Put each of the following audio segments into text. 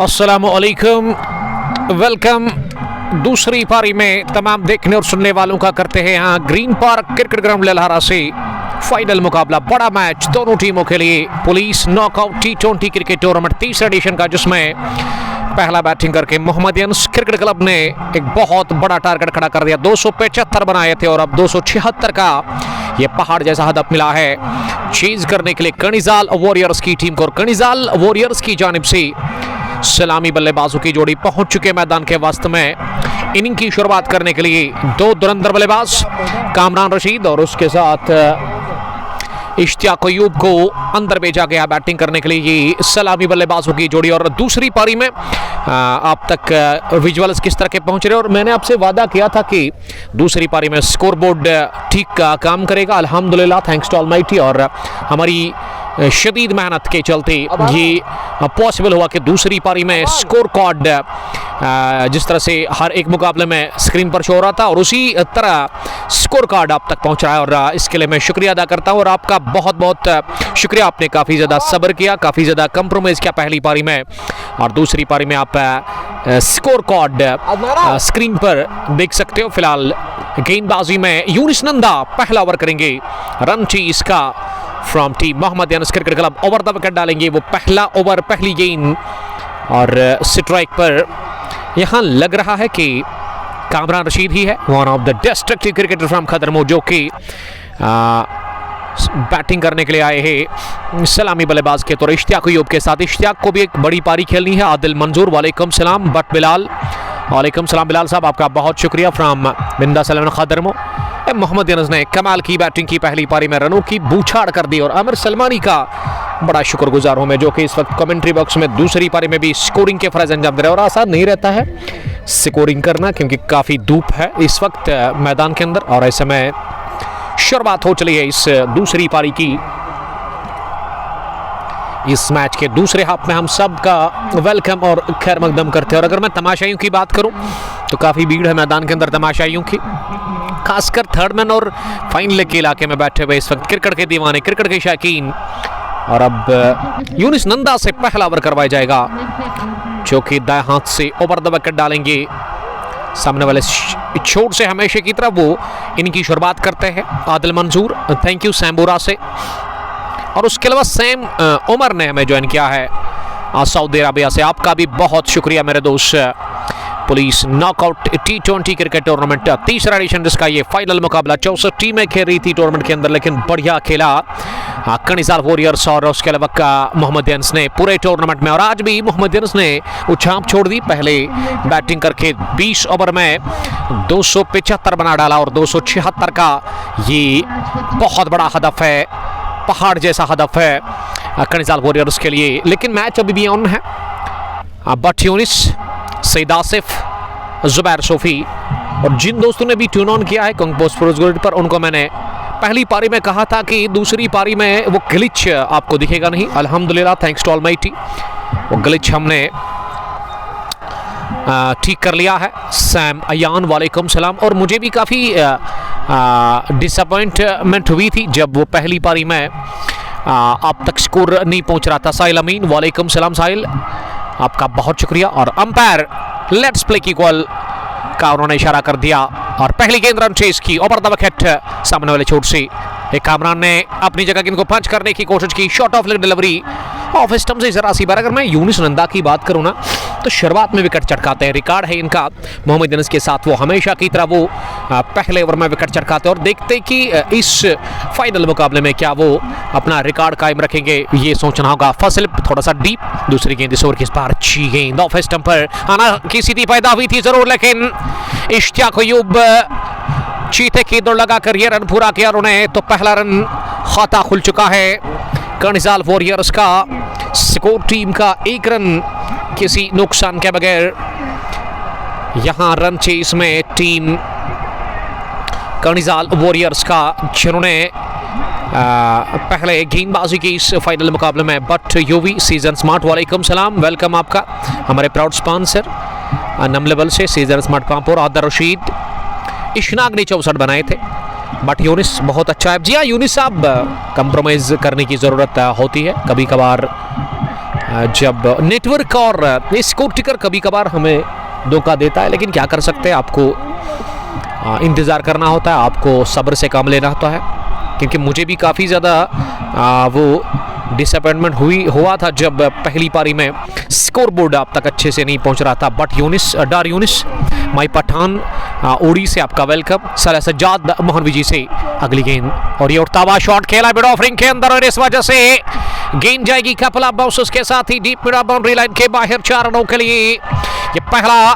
अस्सलामुअलैकुम, वेलकम। दूसरी पारी में तमाम देखने और सुनने वालों का करते हैं यहाँ ग्रीन पार्क क्रिकेट ग्राउंड ललहारा से फाइनल मुकाबला, बड़ा मैच दोनों टीमों के लिए। Police knockout T20 cricket tournament तीसरे एडिशन का, जिसमें पहला बैटिंग करके मोहम्मदियंस क्रिकेट क्लब ने एक बहुत बड़ा टारगेट खड़ा कर दिया। 275 बनाए थे और अब 276 का ये पहाड़ जैसा हदफ मिला है चेज करने के लिए कनिजाल वॉरियर्स की टीम को। और कनिजाल वॉरियर्स की जानिब से सलामी बल्लेबाजों की जोड़ी पहुंच चुके मैदान के वास्त में। इनिंग की शुरुआत करने के लिए दो धुरंधर बल्लेबाज कामरान रशीद और उसके साथ इश्तियाक अयूब को अंदर भेजा गया बैटिंग करने के लिए, ये सलामी बल्लेबाजों की जोड़ी। और दूसरी पारी में आप तक विजुअल्स किस तरह के पहुंच रहे हैं, और मैंने आपसे वादा किया था कि दूसरी पारी में स्कोरबोर्ड ठीक काम करेगा। अल्हम्दुलिल्लाह, थैंक्स टू ऑलमाइटी, और हमारी शदीद मेहनत के चलते ये पॉसिबल हुआ कि दूसरी पारी में स्कोर कार्ड जिस तरह से हर एक मुकाबले में स्क्रीन पर शो हो रहा था, और उसी तरह स्कोर कार्ड आप तक पहुंच रहा है। और इसके लिए मैं शुक्रिया अदा करता हूं, और आपका बहुत बहुत शुक्रिया। आपने काफ़ी ज़्यादा सब्र किया, काफ़ी ज़्यादा कंप्रोमाइज़ किया पहली पारी में, और दूसरी पारी में आप स्कोर कार्ड स्क्रीन पर देख सकते हो। फिलहाल गेंदबाजी में यूनिस नंदा पहला ओवर करेंगे। रन चेज का from team Mohammedians cricket club over the wicket डालेंगे वो पहला ओवर, पहली गेंद, और स्ट्राइक पर यहां लग रहा है कि कामरान रशीद ही है, one of the destructive cricketer from खदरमो, जो कि बैटिंग करने के लिए आए हैं सलामी बल्लेबाज के तौर इश्तियाक अयूब के साथ। इश्तियाक को भी एक बड़ी पारी खेलनी है। आदिल मंजूर वालेकुम सलाम, बट बिलाल वालेकुम सलाम बिलाल साहब, आपका बहुत शुक्रिया फ्रॉम बिंदा सलमान खदरमो। मोहम्मदियंस ने कमाल की बैटिंग की पहली पारी में, रनों की बूछाड़ कर दी, और आमिर सलमानी का बड़ा शुक्रगुजार हूं मैं, जो कि इस वक्त कमेंट्री बॉक्स में दूसरी पारी में भी स्कोरिंग के फर्ज अंजाम दे रहे हैं। और आसान नहीं रहता है स्कोरिंग करना, क्योंकि काफ़ी धूप है इस वक्त मैदान के अंदर, और ऐसे में शुरुआत हो चली है इस दूसरी पारी की। इस मैच के दूसरे हाफ में हम सब का वेलकम और खैर मकदम करते हैं। और अगर मैं तमाशाइयों की बात करूं तो काफ़ी भीड़ है मैदान के अंदर तमाशाइयों की, खासकर थर्ड मैन और फाइनल के इलाके में बैठे हुए इस वक्त क्रिकेट के दीवाने, क्रिकेट के शौकीन। और अब यूनिस नंदा से पहला ओवर करवाया जाएगा, जो कि दाएं हाथ से ओवर द विकेट डालेंगे। सामने वाले छोर से हमेशा की तरह वो इनकी शुरुआत करते हैं आदिल मंजूर, थैंक यू सैम्बुरा से। और उसके अलावा सैम उमर ने हमें ज्वाइन किया है सऊदी अरबिया से, आपका भी बहुत शुक्रिया मेरे दोस्त। Police knockout T20 cricket tournament तीसरा एडिशन, जिसका ये फाइनल मुकाबला 64 टीमें खेल रही थी टूर्नामेंट के अंदर, लेकिन बढ़िया खेला कनिजाल वॉरियर्स और उसके अलावा मोहम्मदियंस ने पूरे टूर्नामेंट में। और आज भी मोहम्मदियंस ने वो छाप छोड़ दी, पहले बैटिंग करके 20 ओवर में 275 बना डाला, और 276 का ये बहुत बड़ा हदफ है, पहाड़ जैसा हदफ है कनिजाल वॉरियर्स के लिए। लेकिन मैच अभी भी ऑन है। बट यूनिस, सईद आसिफ, जुबैर सोफी, और जिन दोस्तों ने भी ट्यून ऑन किया है कंपोस्ट पर, उनको मैंने पहली पारी में कहा था कि दूसरी पारी में वो ग्लिच आपको दिखेगा नहीं। अल्हम्दुलिल्लाह, थैंक्स टू ऑलमाइटी, वो ग्लिच हमने ठीक कर लिया है। सैम अयान वालेकुम सलाम। और मुझे भी काफ़ी डिसअपॉइंटमेंट हुई थी जब वो पहली पारी में आप तक स्कोर नहीं पहुंच रहा था। साहिल अमीन वालेकुम सलाम साहिल, आपका बहुत शुक्रिया। और अंपायर लेट्स प्ले की कॉल का उन्होंने इशारा कर दिया, और पहली गेंद रन चेज की ओवर द विकेट सामने वाले छोर से। एक कामरान ने अपनी जगह गेंद को पंच करने की कोशिश की, short of leg delivery off stump से जरा सी बार। अगर मैं यूनिस नंदा की बात करूं ना, तो शुरुआत में विकेट चटकाते हैं, रिकॉर्ड है इनका मोहम्मदियंस के साथ। वो हमेशा की तरह वो पहले ओवर में विकेट चटकाते हैं, और देखते कि इस फाइनल मुकाबले में क्या वो अपना रिकॉर्ड कायम रखेंगे, ये सोचना होगा। फसल थोड़ा सा डीप, दूसरी गेंद इस ओवर की, इस बार अच्छी गेंद ऑफ स्टंप पर आना की स्थिति पैदा हुई थी जरूर, लेकिन इश्तियाक अयूब चीते की दौड़ लगाकर ये रन पूरा किया उन्होंने, तो पहला रन खाता खुल चुका है कनिजाल वॉरियर्स का। स्कोर टीम का एक रन किसी नुकसान के बगैर। यहां रन चेस में टीम कनिजाल वॉरियर्स का, जिन्होंने पहले गेंदबाजी की इस फाइनल मुकाबले में। बट यूवी सीजन स्मार्ट वालेकुम सलाम, वेलकम आपका, हमारे प्राउड स्पॉन्सर नम लेवल से सीजन स्मार्ट पामपुर। आदर रशीद, इशनाक ने 64 बनाए थे, बट यूनिस बहुत अच्छा है। जी हाँ यूनिस साहब, कंप्रोमाइज़ करने की ज़रूरत होती है कभी कभार। जब नेटवर्क और स्कोर टिकर कभी कभार हमें धोखा देता है, लेकिन क्या कर सकते हैं, आपको इंतज़ार करना होता है, आपको सब्र से काम लेना होता है। क्योंकि मुझे भी काफ़ी ज़्यादा वो डिसअपॉइंटमेंट हुआ था जब पहली पारी में स्कोर बोर्ड आप तक अच्छे से नहीं पहुंच रहा था। बट डार यूनिस माई पठान ओडी से आपका वेलकम। सलाह सज्जाद मोहन विजी से अगली गेंद, और ये उठता हुआ शॉट खेला मिड ऑफ रिंग के अंदर, और इस वजह से गेंद जाएगी कपल ऑफ बाउंसर्स के साथ ही डीप मिड बाउंड्री लाइन के बाहर 4 रनों के लिए। ये पहला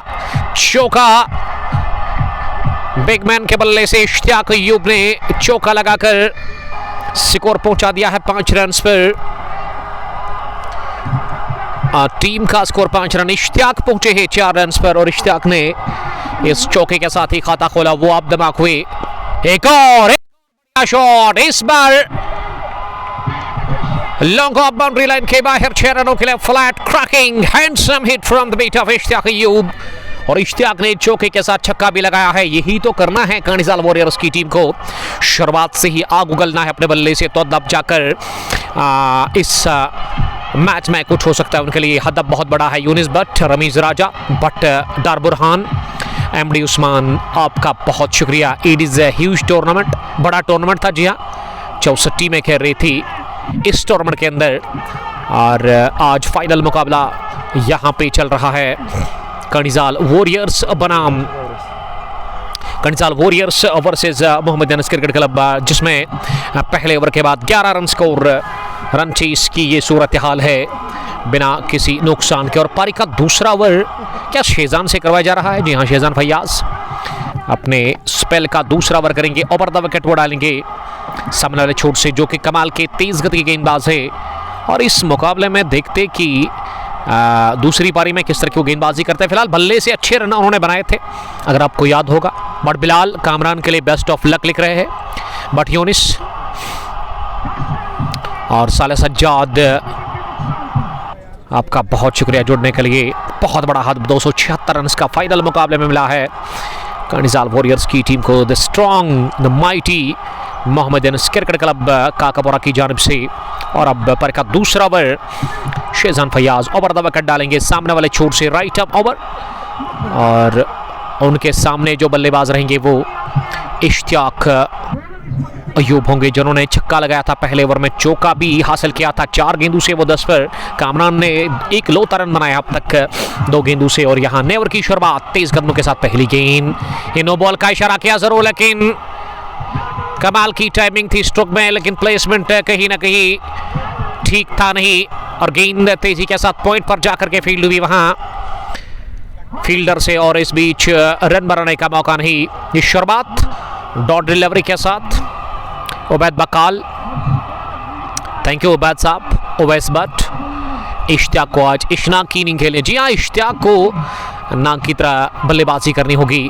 चौका बिगमैन के बल्ले से इश्तियाक अय्यूब ने चौका लगाकर स्कोर पहुंचा दिया है 5 रन पर। टीम का स्कोर 5 रन, इश्तियाक पहुंचे हैं 4 रन पर, और इश्तियाक ने इस चौके के साथ ही खाता खोला। वो आप दिमाग हुए, एक और शॉट, इस बार लॉन्ग ऑफ बाउंड्री लाइन के बाहर 6 रनों के लिए। Flat cracking handsome hit from the beat of Ishtiaq Ayub, और इश्तियाक ने चौके के साथ छक्का भी लगाया है। यही तो करना है कर्णिजाल वॉरियर्स की टीम को, शुरुआत से ही आग उगलना है अपने बल्ले से, तो अब जाकर इस मैच में कुछ हो सकता है उनके लिए। हदफ बहुत बड़ा है। यूनिस बट, रमीज राजा बट, डार बुरहान, एमडी उस्मान, आपका बहुत शुक्रिया। It is a huge tournament, बड़ा टूर्नामेंट था। जी हाँ, 64 में खेल रही थी इस टूर्नामेंट के अंदर, और आज फाइनल मुकाबला यहाँ पे चल रहा है कर्णिजाल वॉरियर्स बनाम Karnijal warriors versus Mohammad Anas cricket club, जिसमें पहले ओवर के बाद 11 रन स्कोर, रन चेस की ये सूरत हाल है बिना किसी नुकसान के। और पारी का दूसरा ओवर क्या शेजान से करवाया जा रहा है? जी हाँ, शेजान फैयाज अपने स्पेल का दूसरा ओवर करेंगे। ओवर द विकेट वो डालेंगे सामने वाले छोर से, जो कि कमाल के तेज गति के गेंदबाज है। और इस मुकाबले में देखते कि दूसरी पारी में किस तरह की वो गेंदबाजी करते हैं। फिलहाल बल्ले से अच्छे रन उन्होंने बनाए थे, अगर आपको याद होगा। बट बिलाल कामरान के लिए बेस्ट ऑफ लक लिख रहे हैं। बट यूनिस और साले सज्जाद, आपका बहुत शुक्रिया जुड़ने के लिए। बहुत बड़ा हाथ 276 रन का फाइनल मुकाबले में मिला है कर्णिजाल वॉरियर्स की टीम को। The strong, the mighty Mohammad Anas cricket club Kakapura की जानिब से। और अब पर का दूसरा over, Shezan Fayaz over the wicket डालेंगे सामने वाले छोर से, राइट अप ओवर। और उनके सामने जो बल्लेबाज रहेंगे वो इश्तियाक अय्यूब होंगे, जिन्होंने छक्का लगाया था पहले ओवर में, चौका भी हासिल किया था 4 गेंदों से वो 10 पर। कामरान ने एक लौता रन बनाया अब तक 2 गेंदों से। और यहाँ नेवर की शुरुआत तेज कदमों के साथ, पहली गेंद, ये नो बॉल का इशारा किया जरूर, लेकिन कमाल की टाइमिंग थी स्ट्रोक में, लेकिन प्लेसमेंट कहीं ना कहीं ठीक था नहीं। और गेंद तेजी के साथ पॉइंट पर जाकर के फील्ड हुई वहां फील्डर से, और इस बीच रन बनाने का मौका नहीं। ये शुरुआत डॉट डिलीवरी के साथ उबैद बकाल, थैंक यू उबैद साहब। ओवैस बट, इश्तियाक को आज इशनाक की इनिंग खेलनी। जी हाँ, इश्तियाक को नाक की तरह बल्लेबाजी करनी होगी।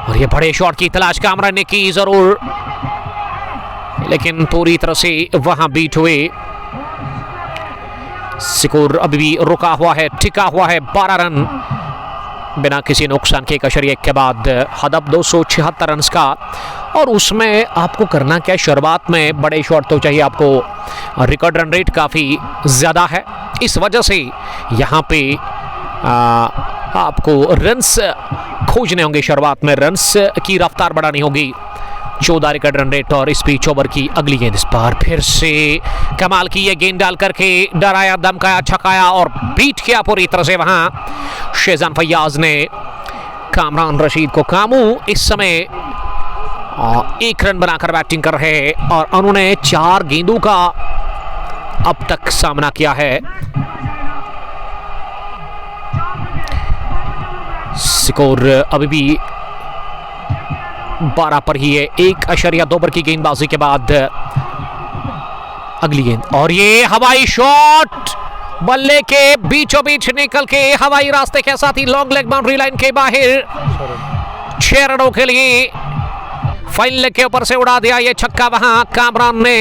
और ये बड़े शॉट की तलाश कामरान ने की जरूर, लेकिन पूरी तरह से वहां बीट हुए। स्कोर अभी भी रुका हुआ है, टिका हुआ है 12 रन बिना किसी नुकसान के। 1 के बाद हदफ 276 रन का, और उसमें आपको करना क्या, शुरुआत में बड़े शॉट तो चाहिए आपको। रिकॉर्ड रन रेट काफ़ी ज़्यादा है, इस वजह से यहाँ पे आपको रन्स खोजने होंगे। शुरुआत में रन्स की रफ्तार बढ़ानी होगी। 14 रिकॉर्ड रन रेट, और इस बीच ओवर की अगली गेंद, इस बार फिर से कमाल की ये गेंद डाल करके डराया, धमकाया, छकाया और बीट किया पूरी तरह से वहां शेजान फैयाज ने कामरान रशीद को। कामू इस समय 1 रन बनाकर बैटिंग कर रहे हैं, और उन्होंने 4 गेंदों का अब तक सामना किया है। स्कोर अभी भी 12 पर ही है। 1.2 ओवर की गेंदबाजी के बाद अगली गेंद, और ये हवाई शॉट बल्ले के बीचों बीच निकल के हवाई रास्ते के साथ ही लॉन्ग लेग बाउंड्री लाइन के बाहर 6 रनों के लिए फाइन लेग के ऊपर से उड़ा दिया ये छक्का। वहां कामरान ने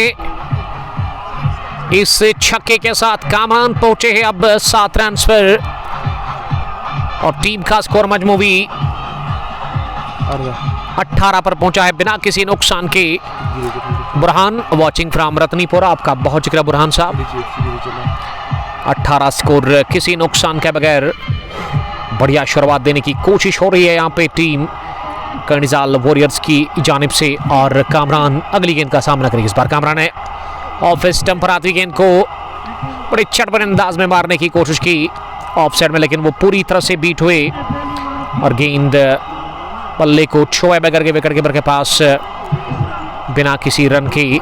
इस छक्के के साथ कामरान पहुंचे हैं अब 7 रन पर, और टीम का स्कोर मजमूवी 18 पर पहुंचा है बिना किसी नुकसान के। बुरहान वाचिंग फ्रॉम रतनीपुरा, आपका बहुत शुक्रिया बुरहान साहब। 18 स्कोर किसी नुकसान के बगैर। बढ़िया शुरुआत देने की कोशिश हो रही है यहाँ पे टीम कर्णिजाल वॉरियर्स की जानिब से, और कामरान अगली गेंद का सामना करेगी। इस बार कामरान ने ऑफ स्टंप पर आती गेंद को बड़े चटपटे अंदाज में मारने की कोशिश की ऑफ साइड में, लेकिन वो पूरी तरह से बीट हुए और गेंद बल्ले को छुए बगैर के विकेट कीपर के पास बिना किसी रन के।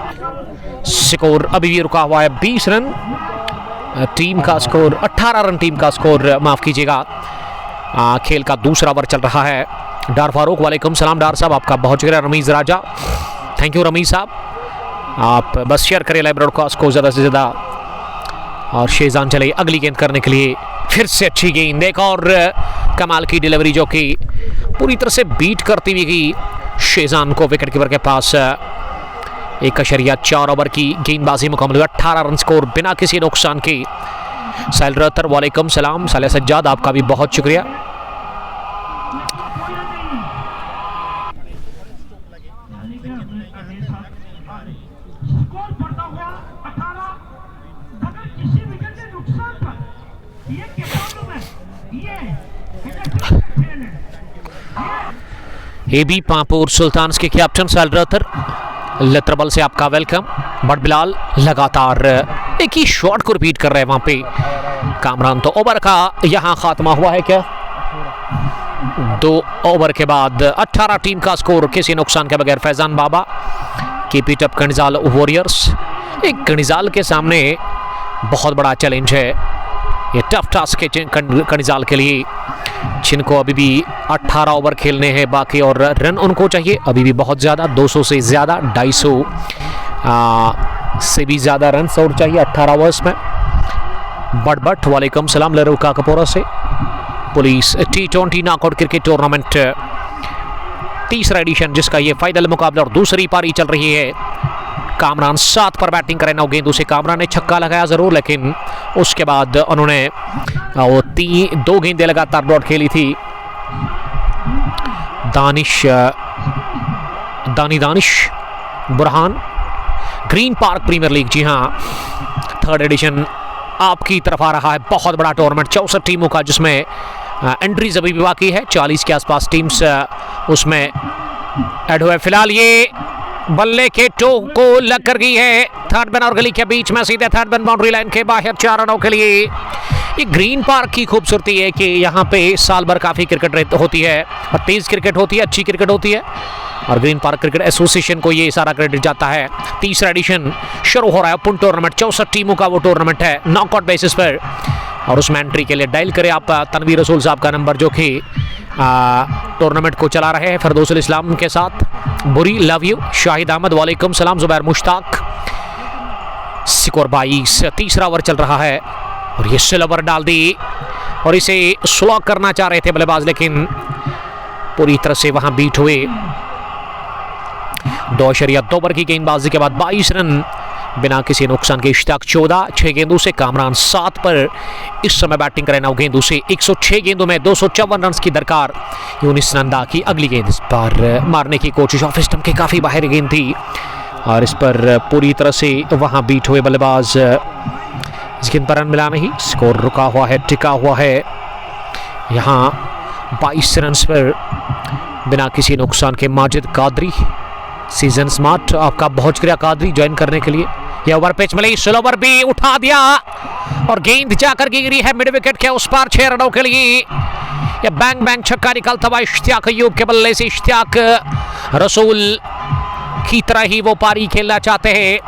स्कोर अभी भी रुका हुआ है 20 रन टीम का स्कोर, 18 रन टीम का स्कोर, माफ कीजिएगा। खेल का दूसरा ओवर चल रहा है। डार फारूक, वालेकुम सलाम डार साहब, आपका बहुत शुक्रिया। रमीज राजा, थैंक यू रमीज साहब, आप बस शेयर करें लाइव ब्रॉडकास्ट को ज़्यादा से ज़्यादा। और शेजान चले अगली गेंद करने के लिए, फिर से अच्छी गेंद, एक और कमाल की डिलीवरी जो कि पूरी तरह से बीट करती हुई गई शेजान को विकेट कीपर के पास। 1.4 ओवर की गेंदबाजी मुकम्मल हुई, 18 रन स्कोर बिना किसी नुकसान के। साहिल रतर, वालेकुम सलाम। साले सज्जाद, आपका भी बहुत शुक्रिया। एबी पांपुर सुल्तान्स के कैप्टन साहिल रतर, लत्रबल से आपका वेलकम। बट बिलाल लगातार एक ही शॉट को रिपीट कर रहे हैं वहां पे कामरान। तो ओवर का यहां खात्मा हुआ है क्या? 2 ओवर के बाद 18 टीम का स्कोर किसी नुकसान के बगैर। फैजान बाबा, कीप इट अप कर्णिजाल वॉरियर्स। एक कर्णिजाल के सामने बहुत बड़ा चैलेंज है, ये टफ टास्क है कर्णिजाल के लिए, जिनको अभी भी 18 ओवर खेलने हैं बाकी, और रन उनको चाहिए अभी भी बहुत ज़्यादा, 200 से ज़्यादा, 250 से भी ज़्यादा रन और चाहिए 18 ओवर्स में। बट वालेकुम सलाम लरू काकपोरा से। Police T20 knockout cricket tournament तीसरा एडिशन, जिसका ये फाइनल मुकाबला और दूसरी पारी चल रही है। कामरान 7 पर बैटिंग करें, 9 गेंदों से। कामरान ने छक्का लगाया ज़रूर, लेकिन उसके बाद उन्होंने वो 2 गेंदें लगातार डॉट खेली थी। Danish Burhan, green park premiere league, जी हाँ, 3rd एडिशन आपकी तरफ आ रहा है। बहुत बड़ा टूर्नामेंट, 64 टीमों का, जिसमें एंट्रीज अभी भी बाकी है। 40 के आसपास टीम्स उसमें ऐड हुए। फिलहाल ये बल्ले के टो को लग कर गई है 3rd मैन और गली के बीच में, सीधे 3rd मैन बाउंड्री लाइन के बाहर 4 रनों के लिए। ये ग्रीन पार्क की खूबसूरती है कि यहाँ पे साल भर काफ़ी क्रिकेट होती है, और तेज़ क्रिकेट होती है, अच्छी क्रिकेट होती है, और ग्रीन पार्क क्रिकेट एसोसिएशन को ये सारा क्रेडिट जाता है। तीसरा एडिशन शुरू हो रहा है, ओपन टूर्नामेंट, 64 टीमों का वो टूर्नामेंट है नॉकआउट बेसिस पर। और उसमें एंट्री के लिए डायल करें आप तनवीर रसूल साहब का नंबर, जो कि टूर्नामेंट को चला रहे हैं फरदौसुल इस्लाम के साथ। बुरी लव यू। शाहिद अहमद, वालेकुम सलाम। जुबैर मुश्ताक। स्कोर 22, तीसरा ओवर चल रहा है, और ये स्लोवर डाल दी, और इसे स्लो करना चाह रहे थे बल्लेबाज, लेकिन पूरी तरह से वहां बीट हुए। 2.2 ओवर की गेंदबाजी के बाद 22 रन बिना किसी नुकसान के। इश्तियाक 14, 6 गेंदों से। कामरान 7 पर इस समय बैटिंग करें, 9 गेंदों से। 106 गेंदों में 254 रन की दरकार। यूनिस नंदा की अगली गेंद, इस पर मारने की कोशिश, ऑफ स्टंप के काफ़ी बाहर गेंद थी, और इस पर पूरी तरह से वहां बीट हुए बल्लेबाज। इस गेंद पर रन मिला नहीं, स्कोर रुका हुआ है, टिका हुआ है यहाँ 22 रन पर बिना किसी नुकसान के। माजिद कादरी, सीजन स्मार्ट, आपका बहुत शुक्रिया कादरी ज्वाइन करने के लिए। यह ओवर पिच मिली, स्लोवर भी उठा दिया, और गेंद जाकर गिरी है मिड विकेट के उस पार 6 रनों के लिए। यह बैंग बैंग छक्का निकलता हुआ इश्तियाक अय्यूब के बल्ले से। इश्तियाक रसूल की तरह ही वो पारी खेलना चाहते हैं।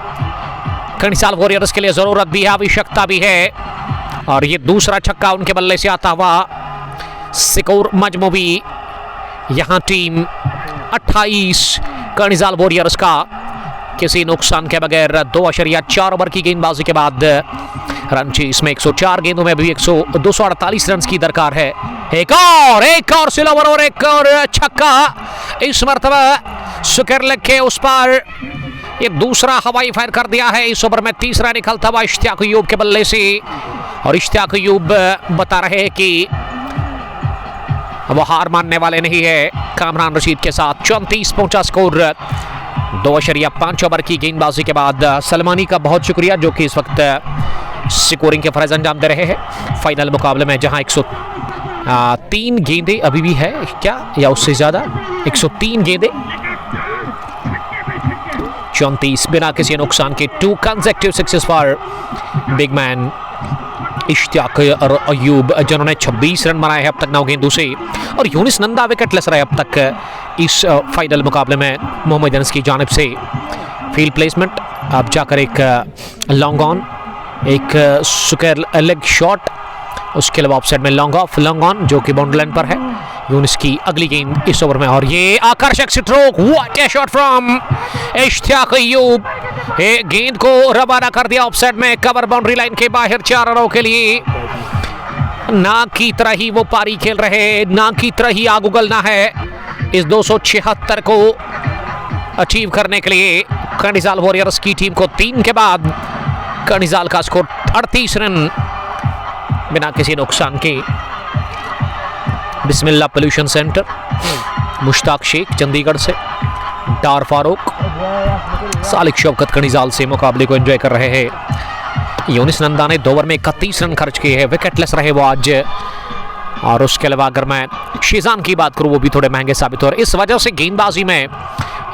कर्णिजाल वॉरियर्स के लिए जरूरत भी है, आवश्यकता भी है, और ये दूसरा छक्का उनके बल्ले से आता हुआ। स्कोर मजमूई यहाँ टीम 28 कर्णिजाल वॉरियर्स का किसी नुकसान के बगैर। 2.4 ओवर की गेंदबाजी के बाद रन चेस में 104 गेंदों में भी 248 रन की दरकार है। एक और स्लोवर और एक और छक्का, इस मरतबा सुकर लग के उस पार ये दूसरा हवाई फायर कर दिया है। इस ओवर में तीसरा निकलता हुआ इश्तियाक अय्यूब के बल्ले से, और इश्तियाक अय्यूब बता रहे हैं कि वो हार मानने वाले नहीं है। कामरान रशीद के साथ 34 पहुंचा स्कोर 2.5 ओवर की गेंदबाजी के बाद। सलमानी का बहुत शुक्रिया, जो कि इस वक्त स्कोरिंग के फर्ज अंजाम दे रहे हैं फाइनल मुकाबले में, जहां 103 गेंदें अभी भी है क्या या उससे ज़्यादा, 103 गेंदें 34 बिना किसी नुकसान के 2 consecutive sixes for big man Ishtiyaq और अयूब, जिन्होंने 26 रन बनाए हैं अब तक 9 गेंदों से, और यूनिस नंदा विकेटलेस रहे अब तक इस फाइनल मुकाबले में मोहम्मद अनस की जानिब से। फील्ड प्लेसमेंट अब जाकर एक लॉन्ग ऑन, एक सुकर लेग शॉट, उसके अलावा ऑफसाइड में लॉन्ग ऑफ लॉन्ग ऑन जो कि बाउंड्री लाइन पर है। यूनिस की अगली गेंद इस ओवर में, और ये आकर्षक stroke, what a shot from Ishtiyaq Ayub, गेंद को रवाना कर दिया ऑफसाइड में, कवर बाउंड्री लाइन के बाहर 4 रनों के लिए। ना की तरह ही वो पारी खेल रहे, ना की तरह ही आग उगलना है इस 276 को अचीव करने के लिए कर्निजाल वॉरियर्स की टीम को। 3 के बाद कर्निजाल का स्कोर 38 रन बिना किसी नुकसान के। बिस्मिल्लाह पोल्यूशन सेंटर, मुश्ताक शेख चंडीगढ़ से, डार फारूक, सालिक शौकत कर्निजाल से मुकाबले को एंजॉय कर रहे हैं। यूनिस नंदा ने 2 ओवर में 31 रन खर्च किए हैं, विकेटलेस रहे वो आज। और उसके अलावा अगर मैं शीजान की बात करूं वो भी थोड़े महंगे साबित हो रहे, इस वजह से गेंदबाजी में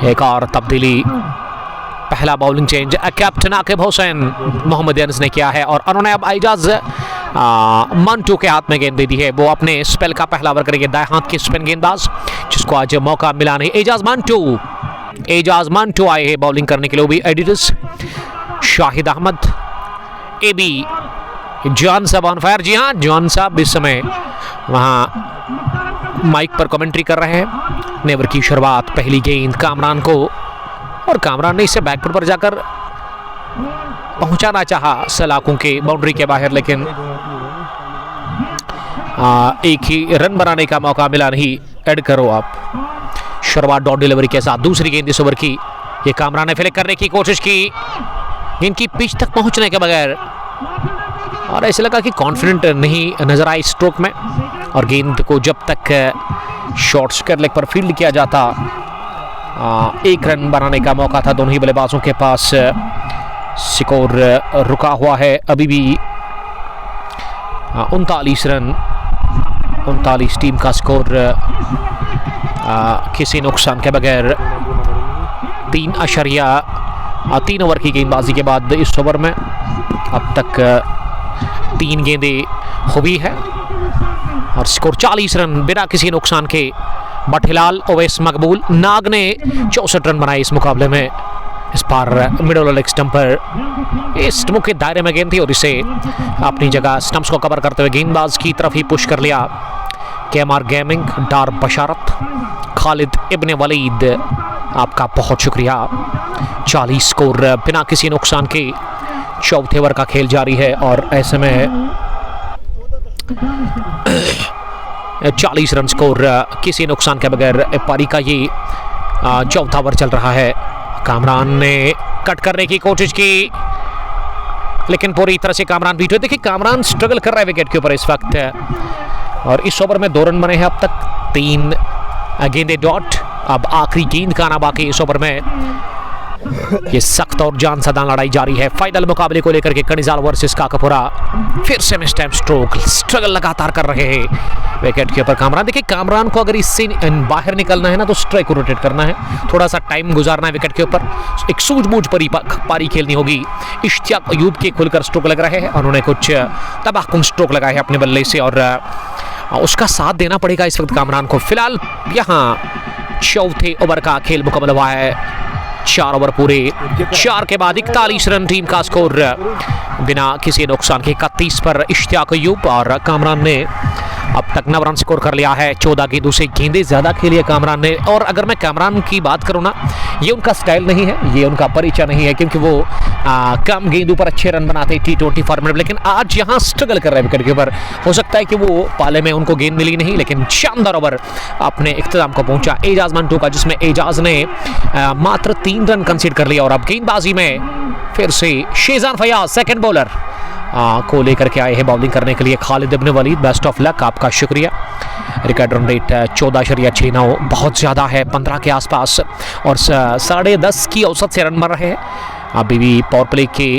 एक और तब्दीली। पहला bowling change captain Aqib Hussain Mohammad Anas ने किया है, और उन्होंने अब एजाज मंटू के हाथ में गेंद दे दी है। वो अपने स्पेल का पहला ओवर करेंगे, दाएं हाथ के स्पिन गेंदबाज जिसको आज मौका मिला नहीं। एजाज मंटू आए हैं बॉलिंग करने के लिए, भी editors Shahid Ahmad, AB John Sahab on fire. जी हाँ, जॉन साहब इस समय वहाँ माइक पर कमेंट्री कर रहे हैं। नेवर की शुरुआत, पहली गेंद कामरान को, और कामरान ने इसे बैकफुट पर जाकर पहुंचाना चाहा सलाखों के बाउंड्री के बाहर, लेकिन एक ही रन बनाने का मौका मिला नहीं। ऐड करो आप। शुरुआत डॉट डिलीवरी के साथ, दूसरी गेंद इस ओवर की, ये कामरान ने फ्लिक करने की कोशिश की, गेंद की पिच तक पहुंचने के बगैर, और ऐसे लगा कि कॉन्फिडेंट नहीं नजर आई स्ट्रोक में, और गेंद को जब तक शॉर्ट स्क्वायर लेग पर फील्ड किया जाता 1 रन बनाने का मौका था दोनों ही बल्लेबाजों के पास। स्कोर रुका हुआ है अभी भी 39 रन, 39 टीम का स्कोर किसी नुकसान के बगैर। 3 ओवर की गेंदबाजी के बाद इस ओवर में अब तक 3 गेंदें हुई है, और स्कोर 40 रन बिना किसी नुकसान के। बटहिलाल, ओवैस मकबूल, नाग ने 64 रन बनाए इस मुकाबले में। इस बार मिडल लेग स्टंप पर इस स्टंप के दायरे में गेंद थी, और इसे अपनी जगह स्टंप्स को कवर करते हुए गेंदबाज की तरफ ही पुश कर लिया। केएमआर गेमिंग, डार बशारत, खालिद इब्ने वलीद, आपका बहुत शुक्रिया। 40 स्कोर बिना किसी नुकसान के। चौथे ओवर का खेल जारी है, और ऐसे में 40 रन स्कोर किसी नुकसान के बगैर पारी का ये चौथा ओवर चल रहा है। कामरान ने कट करने की कोशिश की, लेकिन पूरी तरह से कामरान बीट हुए। देखिए कामरान स्ट्रगल कर रहा है विकेट के ऊपर इस वक्त, और इस ओवर में 2 रन बने हैं अब तक, 3 गेंदे डॉट। अब आखिरी गेंद का आना बाकी इस ओवर में। ये सख्त और जान सदान लड़ाई जारी है फाइनल मुकाबले को लेकर के। कर्निजाल वर्सेस काकापुरा, फिर से मिस टाइम स्ट्रोक, स्ट्रगल लगातार कर रहे हैं विकेट के ऊपर कामरान। देखिए कामरान को अगर इससे बाहर निकलना है ना, तो स्ट्राइक को रोटेट करना है, थोड़ा सा टाइम गुजारना है विकेट के ऊपर, एक सूझबूझ पर पारी खेलनी होगी। इश्तियाक अयूब के खुलकर स्ट्रोक लग रहे हैं, उन्होंने कुछ तबाहकुन स्ट्रोक लगाए हैं अपने बल्ले से, और उसका साथ देना पड़ेगा इस वक्त कामरान को। फिलहाल यहाँ चौथे ओवर का खेल मुकम्मल हुआ है, 4 ओवर पूरे, 4 के बाद 41 रन टीम का स्कोर बिना किसी नुकसान के। 31 पर इश्तियाक अयूब, और कामरान ने अब तक 9 रन स्कोर कर लिया है। 14 गेंदों से गेंदें ज़्यादा खेली है कामरान ने। और अगर मैं कामरान की बात करूँ ना, ये उनका स्टाइल नहीं है, ये उनका परिचय नहीं है, क्योंकि वो कम गेंदों पर अच्छे रन बनाते हैं T20 फॉर्मेट में, लेकिन आज यहाँ स्ट्रगल कर रहे हैं विकेट के ऊपर। हो सकता है कि वो पाले में उनको गेंद मिली नहीं, लेकिन शानदार ओवर अपने इख्तिताम को पहुंचा एजाज मंटू का, जिसमें एजाज ने मात्र 3 रन कंसीड कर लिया। और अब गेंदबाजी में फिर से शेजान फयाज सेकंड बॉलर को लेकर के आए हैं बॉलिंग करने के लिए। खालिद इब्ने वलीद, बेस्ट ऑफ लक, आपका शुक्रिया। रिकॉर्ड रन रेट 14.69, बहुत ज़्यादा है, 15 के आसपास, और 10.5 की औसत से रन मार रहे हैं। अभी भी पावर प्ले के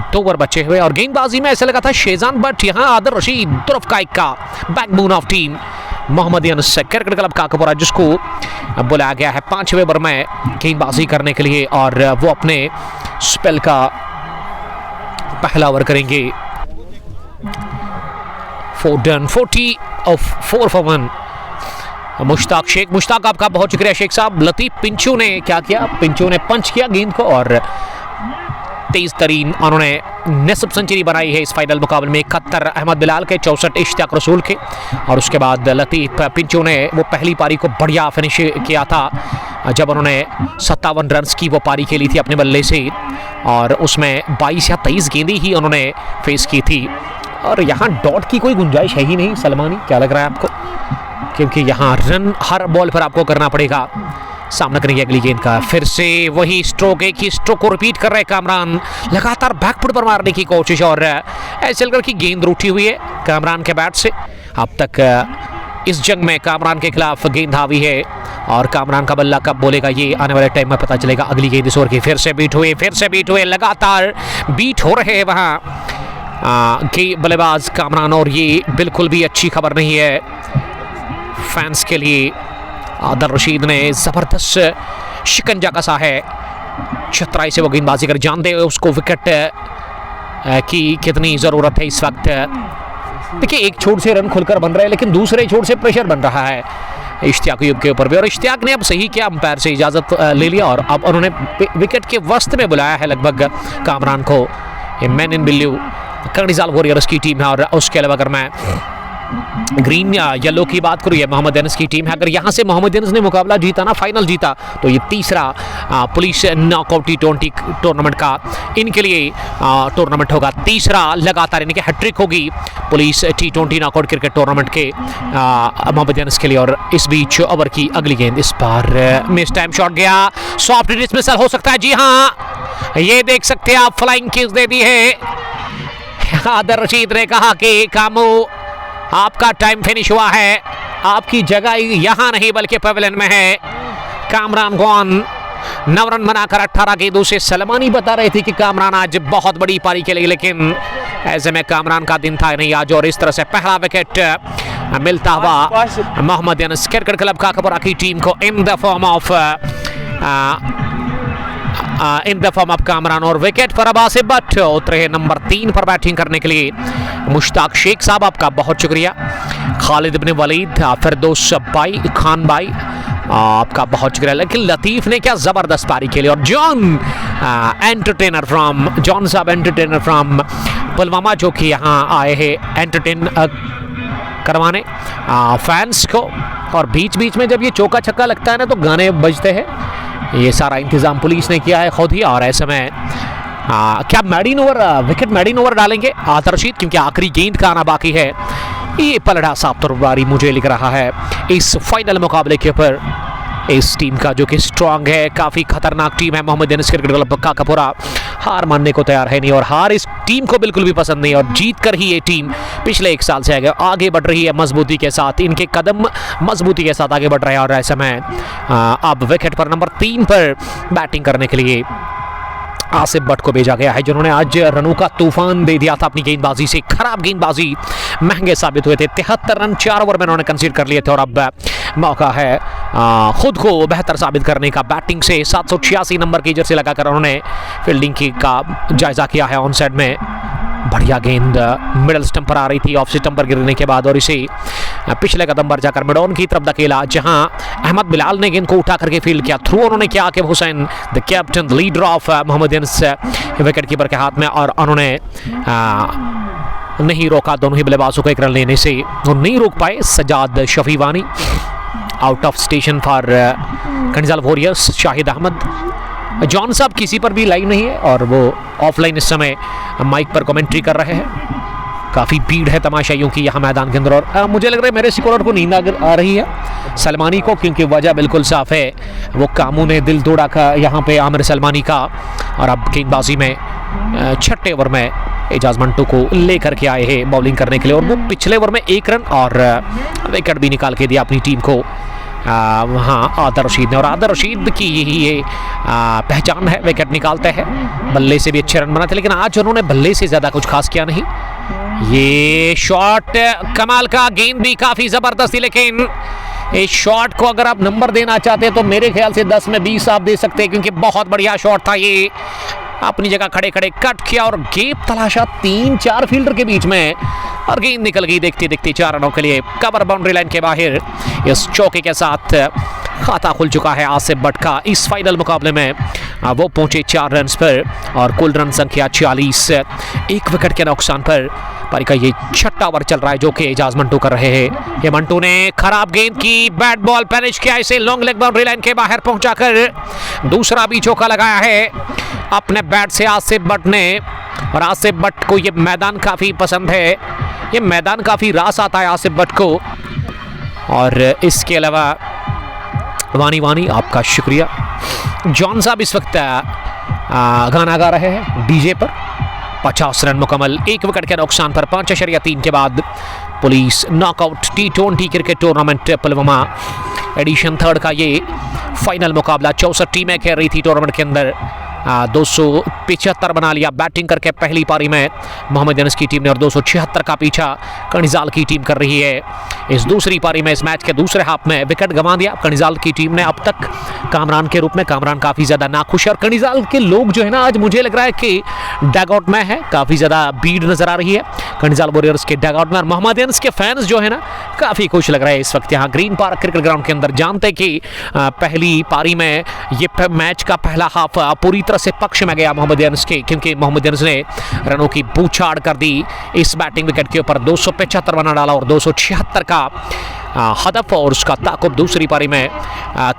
2 ओवर बचे हुए और गेंदबाजी में ऐसा लगा था शेजान बट यहाँ आदिल रशीद तुरफ का इक्का, backbone of team Mohammadian cricket club Kakapora, जिसको बुलाया गया है 5वें ओवर में गेंदबाजी करने के लिए और वो अपने स्पेल का पहला ओवर करेंगे। 4 done, 40 off 4 for 1। Mushtaq Sheikh, Mushtaq आपका बहुत शुक्रिया शेख साहब। लतीफ पिंचू ने क्या किया, पिंचू ने पंच किया गेंद को और तेज तरीन उन्होंने निस्फ सेंचुरी बनाई है इस फाइनल मुकाबले में। 71 अहमद बिलाल के, 64 इश्तियाक रसूल के और उसके बाद लतीफ पिंचू ने वो पहली पारी को बढ़िया फिनिश किया था जब उन्होंने 57 रन की वो पारी खेली थी अपने बल्ले से और उसमें 22 या 23 गेंदें ही उन्होंने फेस की थी और यहाँ डॉट की कोई गुंजाइश है ही नहीं। सलमानी, क्या लग रहा है आपको? क्योंकि यहाँ रन हर बॉल पर आपको करना पड़ेगा। सामना करेंगे अगली गेंद का, फिर से वही स्ट्रोक, एक ही स्ट्रोक को रिपीट कर रहे कामरान, लगातार बैकफुट पर मारने की कोशिश और ऐसे लग की गेंद रूठी हुई है कामरान के बैट से। अब तक इस जंग में कामरान के खिलाफ गेंद हावी है और कामरान का बल्ला कब बोलेगा ये आने वाले टाइम में पता चलेगा। अगली गेंद इस ओवर की, फिर से बीट हुए, लगातार बीट हो रहे हैं वहाँ के बल्लेबाज कामरान और ये बिल्कुल भी अच्छी खबर नहीं है फैंस के लिए। आदिल रशीद ने जबरदस्त शिकंजा कसा है, चतुराई से वो गेंदबाजी कर, जानते हुए उसको विकेट की कितनी ज़रूरत है इस वक्त। देखिए एक छोर से रन खुलकर बन रहे हैं लेकिन दूसरे छोर से प्रेशर बन रहा है इश्तियाक अयूब के ऊपर भी और इश्तियाक ने अब सही किया, अंपायर से इजाज़त ले लिया और अब उन्होंने विकेट के वस्त में बुलाया है लगभग कामरान को। ये मैन इन ब्लू कर्निजाल वॉरियर्स की टीम है और उसके अलावा अगर मैं ग्रीन या येलो की बात करूँ, ये मोहम्मदियंस की टीम है। अगर यहाँ से मोहम्मदियंस ने मुकाबला जीता ना, फाइनल जीता, तो ये तीसरा पुलिस नॉकआउट T20 टूर्नामेंट का इनके लिए टूर्नामेंट होगा, तीसरा लगातार इनकी हैट्रिक होगी police T20 knockout cricket tournament के मोहम्मदियंस के लिए। और इस बीच ओवर की अगली गेंद, इस बार मिस टाइम शॉट गया, सॉफ्ट डिसमिसल हो सकता है। जी हाँ, ये देख सकते हैं आप, फ्लाइंग किस दे दी है। आदिल रशीद ने कहा कि कामू आपका टाइम फिनिश हुआ है, आपकी जगह यहाँ नहीं बल्कि पवेलियन में है। कामरान गॉन 9 रन बनाकर 18 गेंदों से। सलमानी बता रहे थे कि कामरान आज बहुत बड़ी पारी खेलेगी लेकिन ऐसे में कामरान का दिन था नहीं आज और इस तरह से पहला विकेट मिलता हुआ मोहम्मदियंस क्रिकेट क्लब काकोपुरा की टीम को इन द फॉर्म ऑफ कामरान। और विकेट पर अब्बासिर भट्ट उतरे नंबर 3 पर बैटिंग करने के लिए। मुश्ताक शेख साहब आपका बहुत शुक्रिया। खालिद इब्न वलीद, फिरदौस भाई, खान भाई आपका बहुत शुक्रिया। लेकिन लतीफ ने क्या ज़बरदस्त पारी खेली और जॉन साहब एंटरटेनर फ्रॉम पुलवामा जो कि यहाँ आए हैं एंटरटेन करवाने फैंस को। और बीच बीच में जब ये चौका छक्का लगता है ना तो गाने बजते हैं। ये सारा इंतजाम पुलिस ने किया है खुद ही और ऐसे में क्या विकेट मैडिन ओवर डालेंगे आदिल रशीद, क्योंकि आखिरी गेंद का आना बाकी है। ये पलड़ा साफ तौर मुझे लिख रहा है इस फाइनल मुकाबले के ऊपर। इस टीम का जो कि स्ट्रांग है, काफ़ी खतरनाक टीम है मोहम्मदियंस क्रिकेट क्लब काकोपुरा, हार मानने को तैयार है नहीं और हार इस टीम को बिल्कुल भी पसंद नहीं। और जीत कर ही ये टीम पिछले 1 साल से आगे बढ़ रही है मजबूती के साथ, इनके कदम मजबूती के साथ आगे बढ़ रहे हैं। और ऐसे में अब विकेट पर नंबर 3 पर बैटिंग करने के लिए आसिफ भट्ट को भेजा गया है, जिन्होंने आज रनों का तूफान दे दिया था अपनी गेंदबाजी से। खराब गेंदबाजी महंगे साबित हुए थे। 73 रन 4 ओवर में उन्होंने कंसीड कर लिए थे और अब मौका है खुद को बेहतर साबित करने का। बैटिंग से 786 नंबर की जर्सी लगाकर उन्होंने फील्डिंग की का जायजा किया है। ऑन साइड में बढ़िया गेंद मिडल स्टंप पर आ रही थी, ऑफ स्टंप पर गिरने के बाद और इसे पिछले कदम पर जाकर मिडॉन की तरफ धकेला, जहां अहमद बिलाल ने गेंद को उठा करके फील्ड किया। थ्रू उन्होंने किया Aqib Hussain, the captain leader of Mohammadians, wicket keeper के हाथ में और उन्होंने नहीं रोका दोनों ही बल्लेबाजों को 1 रन लेने से। वो नहीं रोक पाए। Sajad Shafiwani out of station for Karnijal warriors. Shahid Ahmad, John साहब किसी पर भी लाइव नहीं है और वो ऑफलाइन इस समय माइक पर कमेंट्री कर रहे हैं। काफ़ी भीड़ है तमाशाइयों की यहाँ मैदान के अंदर और मुझे लग रहा है मेरे स्कोरर को नींद आ रही है, सलमानी को, क्योंकि वजह बिल्कुल साफ है। वो कामू ने दिल तोड़ा का यहाँ पे आमिर सलमानी का और अब गेंदबाजी में 6ठे ओवर में एजाज मंटू को लेकर के आए हैं बॉलिंग करने के लिए और वो पिछले ओवर में 1 रन और विकेट भी निकाल के दिया अपनी टीम को। वहाँ आदिल रशीद ने, और आदिल रशीद की ये पहचान है, विकेट निकालते हैं, बल्ले से भी अच्छे रन बनाते, लेकिन आज उन्होंने बल्ले से ज़्यादा कुछ खास किया नहीं। ये शॉट कमाल का, गेंद भी काफ़ी ज़बरदस्त थी, लेकिन इस शॉट को अगर आप नंबर देना चाहते हैं तो मेरे ख्याल से 10 में 20 आप दे सकते हैं, क्योंकि बहुत बढ़िया शॉट था ये। अपनी जगह खड़े खड़े कट किया और गैप तलाशा 3-4 फील्डर के बीच में, और गेंद निकल गई देखते देखते 4 रनों के लिए कवर बाउंड्री लाइन के बाहर। इस चौके के साथ खाता खुल चुका है आसिफ भट्ट का इस फाइनल मुकाबले में। वो पहुंचे 4 रन पर और कुल रन संख्या 46, 1 विकेट के नुकसान पर। पारी का ये 6वां ओवर चल रहा है जो कि एजाज मंटू कर रहे हैं। ये मंटू ने खराब गेंद की, बैट बॉल पैनिश किया, इसे लॉन्ग लेग बाउंड्री लाइन के बाहर पहुंचाकर दूसरा भी चौका लगाया है अपने बैट से आसिफ भट्ट ने। और आसिफ भट्ट को ये मैदान काफ़ी पसंद है, ये मैदान काफ़ी रास आता है आसिफ भट्ट को। और इसके अलावा वानी आपका शुक्रिया। जॉन साहब इस वक्त गाना गा रहे हैं डीजे पर। 50 रन मुकम्मल, 1 विकेट के नुकसान पर 5.3 के बाद police knockout T20 cricket tournament Pulwama edition 3 का ये फाइनल मुकाबला। 64 टीमें खेल रही थी टूर्नामेंट के अंदर, 275 बना लिया बैटिंग करके पहली पारी में मोहम्मद अनस की टीम ने, और 276 का पीछा कनिजाल की टीम कर रही है। इस दूसरी पारी में, इस मैच के दूसरे हाफ में विकेट गंवा दिया कनिजाल की टीम ने अब तक कामरान के रूप में। कामरान काफ़ी ज़्यादा नाखुश है, और कनिजाल के लोग जो है ना, आज मुझे लग रहा है कि डगआउट में है, काफ़ी ज़्यादा भीड़ नज़र आ रही है कनिजाल वॉरियर्स के डगआउट में। और मोहम्मद अनस के फैंस जो है ना, काफ़ी खुश लग रहे हैं इस वक्त यहाँ ग्रीन पार्क क्रिकेट ग्राउंड के अंदर। जानते कि पहली पारी में ये मैच का पहला हाफ पूरी तरह से पक्ष में गया मोहम्मद अनस के, क्योंकि मोहम्मद अनस ने रनों की बूछाड़ कर दी इस बैटिंग विकेट के ऊपर। 275 बना डाला और 276 का हदफ, और उसका ताकुब दूसरी पारी में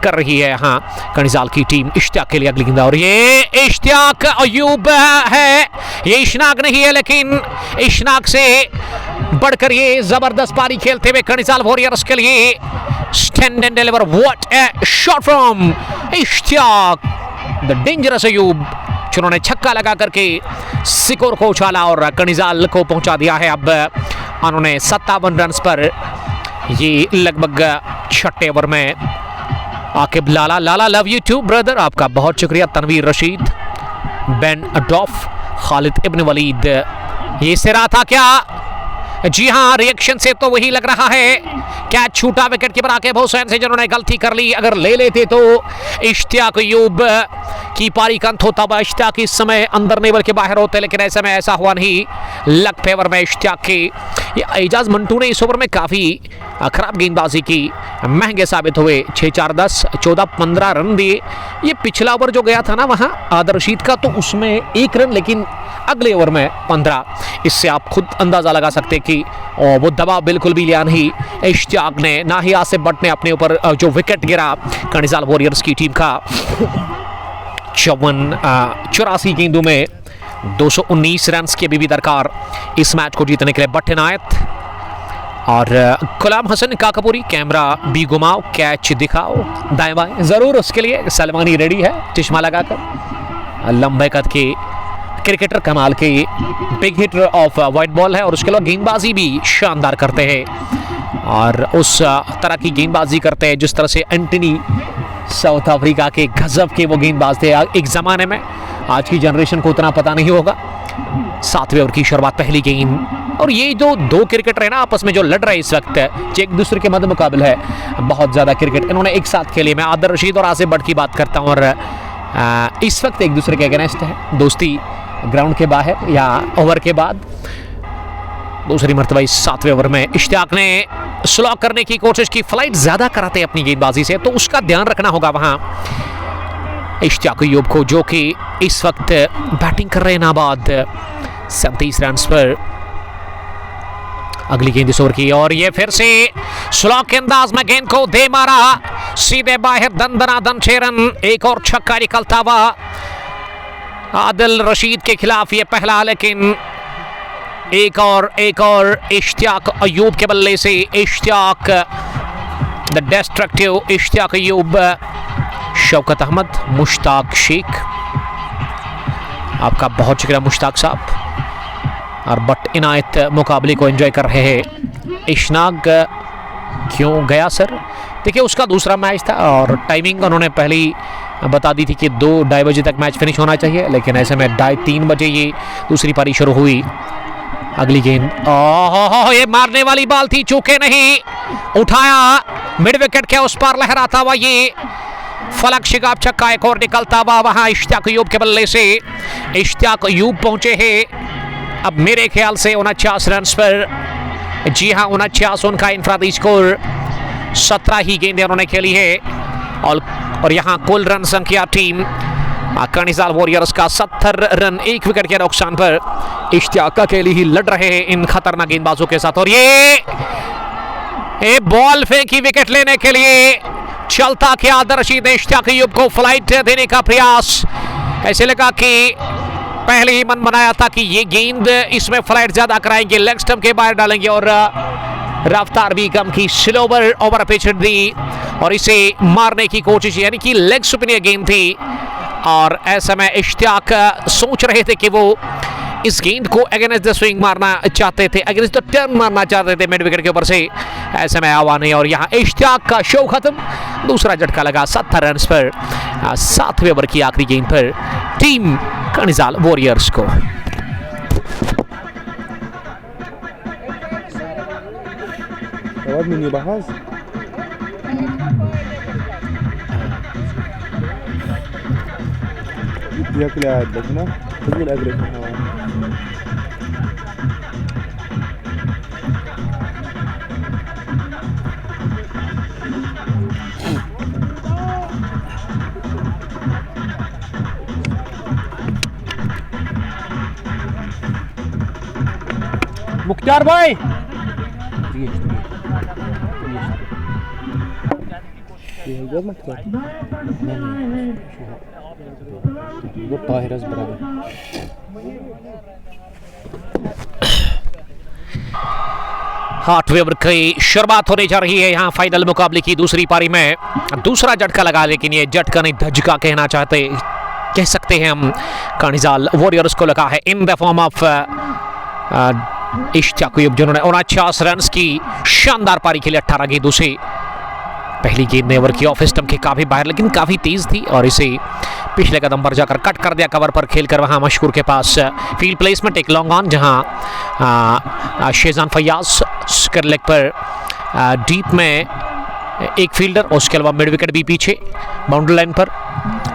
कर रही है यहाँ कनिजाल की टीम। इश्तियाक के लिए अगली गेंद, और ये इश्तियाक अयूब है, ये इशनाक नहीं है, लेकिन इशनाक से बढ़कर ये जबरदस्त पारी खेलते हुए कनिजाल वॉरियर्स के लिए stand and deliver. What a shot from Ishtiyaq, the dangerous Ayub, जिन्होंने छक्का लगा करके सिकोर को उछाला और कनिजाल को पहुंचा दिया है। अब उन्होंने 57 रन पर ये लगभग 6 ओवर में। आकिब लाला लव यू टू ब्रदर, आपका बहुत शुक्रिया। तनवीर रशीद, बेन अडॉफ, खालिद इब्न वलीद, ये सिरा था क्या? जी हाँ, रिएक्शन से तो वही लग रहा है। कैच छूटा विकेट कीपर आकिब हुसैन से, जिन्होंने गलती कर ली। अगर ले लेते तो इश्तियाक अयूब की पारी का अंत होता। इश्तियाक इस समय अंदर नहीं बल्कि बाहर होते, लेकिन ऐसे में ऐसा हुआ नहीं। लक फेवर में इश्तियाक की। एजाज मंटू ने इस ओवर में काफ़ी खराब गेंदबाजी की, महंगे साबित हुए। 6-4-10, 14-15 रन दिए। ये पिछला ओवर जो गया था ना वहाँ आदिल रशीद का, तो उसमें 1 रन, लेकिन अगले ओवर में 15। इससे आप खुद अंदाज़ा लगा सकते कि वो दबाव बिल्कुल भी लिया नहीं इश्तियाक ने, ना ही आसिफ भट्ट ने अपने ऊपर जो विकेट गिरा कनिजाल वॉरियर्स की टीम का। 84 गेंदों में 219 रन के भी दरकार इस मैच को जीतने के लिए। भट्ट इनायत और गुलाम हसन काकापुरी, कैमरा भी घुमाओ, कैच दिखाओ दाएं बाएं। ज़रूर उसके लिए सलमानी रेडी है चश्मा लगाकर। लंबे कद के क्रिकेटर, कमाल के big hitter of white ball है, और उसके अलावा गेंदबाजी भी शानदार करते हैं, और उस तरह की गेंदबाजी करते हैं जिस तरह से एंटनी साउथ अफ्रीका के गजब के वो गेंदबाज थे एक ज़माने में। आज की जनरेशन को उतना पता नहीं होगा। 7वें ओवर की शुरुआत, पहली गेंद, और ये जो 2 क्रिकेटर है ना आपस में जो लड़ रहे हैं इस वक्त, एक दूसरे के मध्य मुकाबला है। बहुत ज़्यादा क्रिकेट इन्होंने एक साथ खेली। मैं आदिल रशीद और आसिफ भट्ट की बात करता हूँ, और इस वक्त एक दूसरे के अगेंस्ट है। दोस्ती ग्राउंड के बाहर या ओवर के बाद। दूसरी मरतबा इस 7वें ओवर में इश्तियाक ने स्लो करने की कोशिश की, फ्लाइट ज़्यादा कराते हैं अपनी गेंदबाजी से, तो उसका ध्यान रखना होगा वहाँ इश्तियाक अयूब को, जो कि इस वक्त बैटिंग कर रहे हैं नाबाद। 37 रन पर अगली गेंद इस ओवर की, और ये फिर से स्लो के अंदाज में गेंद को दे मारा सीधे बाहर, दन 6 रन। एक और छक्का निकलता हुआ आदिल रशीद के खिलाफ ये पहला, लेकिन एक और इश्तियाक अयूब के बल्ले से। Ishtiyaq the destructive Ishtiyaq Ayub. शौकत अहमद, मुश्ताक शेख, आपका बहुत शुक्रिया मुश्ताक साहब। और भट्ट इनायत मुकाबले को एंजॉय कर रहे हैं। इशनाक क्यों गया सर? देखिए उसका दूसरा मैच था और टाइमिंग उन्होंने पहले ही बता दी थी कि 2-2:30 बजे तक मैच फिनिश होना चाहिए, लेकिन ऐसे में 2:30 बजे ये दूसरी पारी शुरू हुई। अगली गेंद, ओह ये मारने वाली बॉल थी, चूके नहीं, उठाया मिड विकेट के उस पार लहराता हुआ ये फलक शिगाब छक्का एक और निकलता हुआ वहां इश्तियाक अयूब के बल्ले से। इश्तियाक अयूब पहुंचे हैं अब मेरे ख्याल से 49 रन पर। जी हां 49 उनका इनफरादी स्कोर, 17 ही गेंदें उन्होंने खेली है और यहां कुल रन संख्या टीम कर्निजाल वॉरियर्स का 70 रन 1 विकेट के नुकसान पर। इश्तियाक अकेले ही लड़ रहे हैं इन खतरनाक गेंदबाजों के साथ और ये बॉल फेंकी विकेट लेने के लिए, चलता क्या आदिल रशीद ने इश्तियाक अयूब को फ्लाइट देने का प्रयास। ऐसे लगा कि पहले ही मन बनाया था कि ये गेंद इसमें फ्लाइट ज्यादा कराएंगे, लेग स्टंप के बाहर डालेंगे और रफ्तार भी कम की, स्लोवर ओवर पिच दी और इसे मारने की कोशिश, यानी कि लेग स्पिन गेंद थी। और ऐसे में इश्तियाक सोच रहे थे कि वो इस गेंद को अगेंस्ट द स्विंग मारना चाहते थे, अगेंस्ट द टर्न मारना चाहते थे मिड विकेट के ऊपर से। ऐसे में आवा नहीं और यहाँ इश्तियाक का शो खत्म। दूसरा झटका लगा 70 रन पर 7वें ओवर की आखिरी गेंद पर टीम कर्निजाल वॉरियर्स को। मुख्तार भाई वो ताहिरस बराबर। आठवें ओवर की शुरुआत होने जा रही है यहाँ फाइनल मुकाबले की दूसरी पारी में। दूसरा झटका लगा, लेकिन ये झटका नहीं धचका कहना चाहते, कह सकते हैं हम। कर्निजाल वॉरियर्स को लगा है in the form of Ishtiyaq Ayub, जिन्होंने 49 रन की शानदार पारी खेली 18 गेंदों से। पहली गेंद ने ओवर की ऑफ स्टंप के काफी बाहर, लेकिन काफी तेज थी और इसे पिछले कदम पर जाकर कट कर दिया कवर पर खेलकर। वहां मशकूर के पास फील्ड प्लेसमेंट एक लॉन्ग ऑन, जहां शेजान फयाज स्क्वायर लेग पर डीप में एक फील्डर, उसके अलावा मिड विकेट भी पीछे बाउंड्री लाइन पर,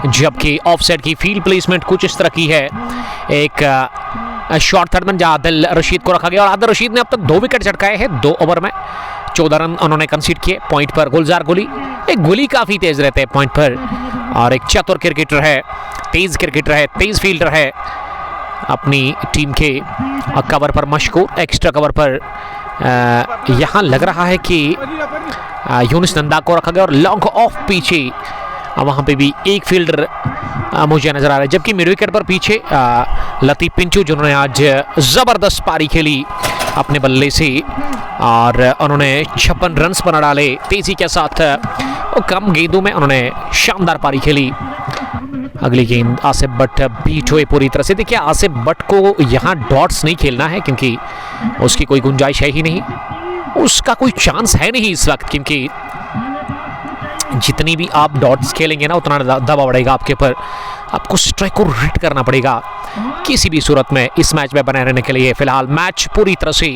जबकि ऑफ साइड की फील्ड प्लेसमेंट कुछ इस तरह की है। एक शॉर्ट थर्डमैन जहां आदिल रशीद को रखा गया और आदिल रशीद ने अब तक 2 विकेट झटकाए हैं 2 ओवर में। 14 रन उन्होंने कंसीड किए। पॉइंट पर गुलजार गुली, एक गुली काफी तेज रहते हैं पॉइंट पर और एक चतुर क्रिकेटर है, तेज क्रिकेटर है, तेज फील्डर है, अपनी टीम के कवर पर मशहूर। एक्स्ट्रा कवर पर यहाँ लग रहा है कि यूनिस नंदा को रखा गया और लॉन्ग ऑफ पीछे वहाँ पे भी एक फील्डर मुझे नजर आ रहा है, जबकि मिड विकेट पर पीछे लतीफ पिंचू, जिन्होंने आज जबरदस्त पारी खेली अपने बल्ले से और उन्होंने 56 रन बना डाले तेजी के साथ। कम गेंदों में उन्होंने शानदार पारी खेली। अगली गेंद आसिफ भट्ट बीट हुए पूरी तरह से। देखिए आसिफ भट्ट को यहाँ डॉट्स नहीं खेलना है क्योंकि उसकी कोई गुंजाइश है ही नहीं, उसका कोई चांस है नहीं इस वक्त, क्योंकि जितनी भी आप डॉट्स खेलेंगे ना उतना दबाव बढ़ेगा आपके ऊपर। आपको स्ट्राइक को हिट करना पड़ेगा किसी भी सूरत में इस मैच में बने रहने के लिए। फिलहाल मैच पूरी तरह से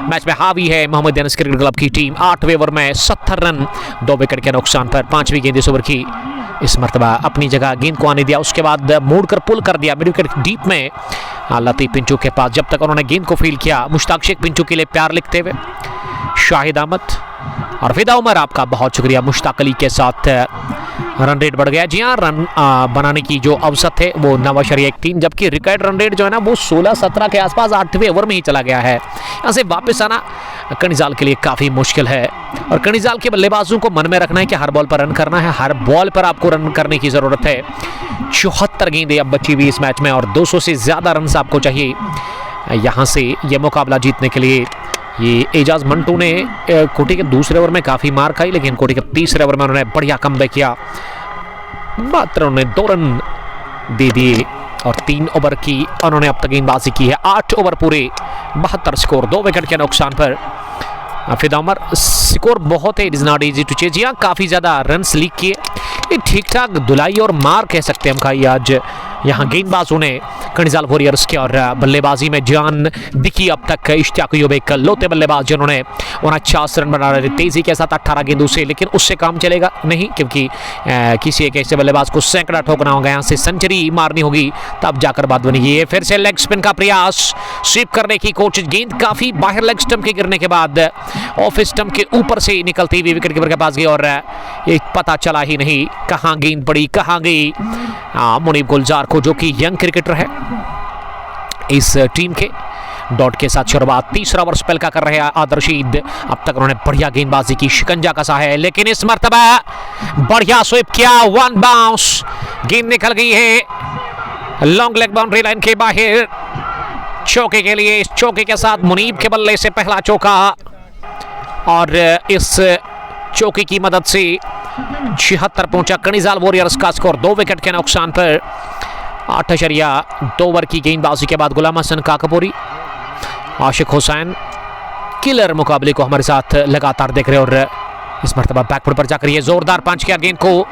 मैच में हावी है मोहम्मद अनस क्रिकेट क्लब की टीम। 8वें ओवर में 70 रन 2 विकेट के नुकसान पर। 5वीं गेंद इस ओवर की इस मरतबा अपनी जगह गेंद को आने दिया, उसके बाद मोड़ कर पुल कर दिया मिड विकेट डीप में लतीफ पिंचू के पास। जब तक उन्होंने गेंद को फील किया, मुश्ताक शेख पिंचू के लिए प्यार लिखते हुए शाहिद अहमद और फिदा उमर, आपका बहुत शुक्रिया। मुश्ताक अली के साथ रन रेट बढ़ गया। जी हाँ, रन बनाने की जो अवसर है वो 9.3, जबकि रिकॉर्ड रन रेट जो है ना वो 16-17 के आसपास 8वें ओवर में ही चला गया है। यहाँ से वापस आना कर्निजाल के लिए काफ़ी मुश्किल है और कर्निजाल के बल्लेबाजों को मन में रखना है कि हर बॉल पर रन करना है, हर बॉल पर आपको रन करने की ज़रूरत है। 74 गेंदें अब बची हुई इस मैच में और 200 से ज़्यादा रन आपको चाहिए यहाँ से ये मुकाबला जीतने के लिए। ये एजाज मंटू ने कोटी के दूसरे ओवर में काफ़ी मार खाई, लेकिन कोटी के तीसरे ओवर में उन्होंने बढ़िया कमबैक किया। मात्र उन्होंने 2 रन दे दिए और 3 ओवर की उन्होंने अब तक गेंदबाजी की है। 8 ओवर पूरे 72 स्कोर 2 विकेट के नुकसान पर। फिदा उमर, स्कोर बहुत है, it is not easy to chase. यहाँ काफ़ी ज़्यादा रन्स लीक किए, एक ठीक ठाक धुलाई और मार कह सकते हैं हम खाई आज यहाँ गेंदबाजों ने कणिजाल वॉरियर्स के। और बल्लेबाजी में जान दिखी अब तक इश्तियाक अयूब, एक लौते बल्लेबाज जिन्होंने 49 रन बना रहे थे तेजी के साथ 18 गेंदों से, लेकिन उससे काम चलेगा नहीं, क्योंकि किसी एक ऐसे बल्लेबाज को सैकड़ा ठोकना होगा, यहाँ से सेंचुरी मारनी होगी तब जाकर बात बनेगी। ये फिर से लेग स्पिन का प्रयास, स्वीप करने की कोशिश, गेंद काफ़ी बाहर लेग स्टंप के गिरने के बाद ऑफ स्टंप के ऊपर से निकलती हुई विकेट कीपर के पास गई और ये पता चला ही नहीं कहाँ गेंद पड़ी, कहाँ गई। मुनीब गुलजार को, जो कि यंग क्रिकेटर है इस टीम के, डॉट के साथ शुरुआत तीसरा ओवर स्पेल का कर रहे हैं आदर्शीद। अब तक उन्होंने बढ़िया गेंदबाजी की, शिकंजा कसा है, लेकिन इस मर्तबा बढ़िया स्वीप किया, वन बाउंस, गेंद निकल गई है लॉन्ग लेग बाउंड्री लाइन के बाहर चौके के लिए। इस चौके के साथ मुनीब के बल्ले से पहला चौका और इस चौके की मदद से 76 पहुंचा कणिजाल वॉरियर्स का स्कोर 2 विकेट के नुकसान पर। 8.2 ओवर की गेंदबाजी के बाद गुलाम हसन काकपुरी, आशिक हुसैन किलर मुकाबले को हमारे साथ लगातार देख रहे हैं और इस मरतबा बैकफुट पर जाकर ये जोरदार पंच किया, गेंद को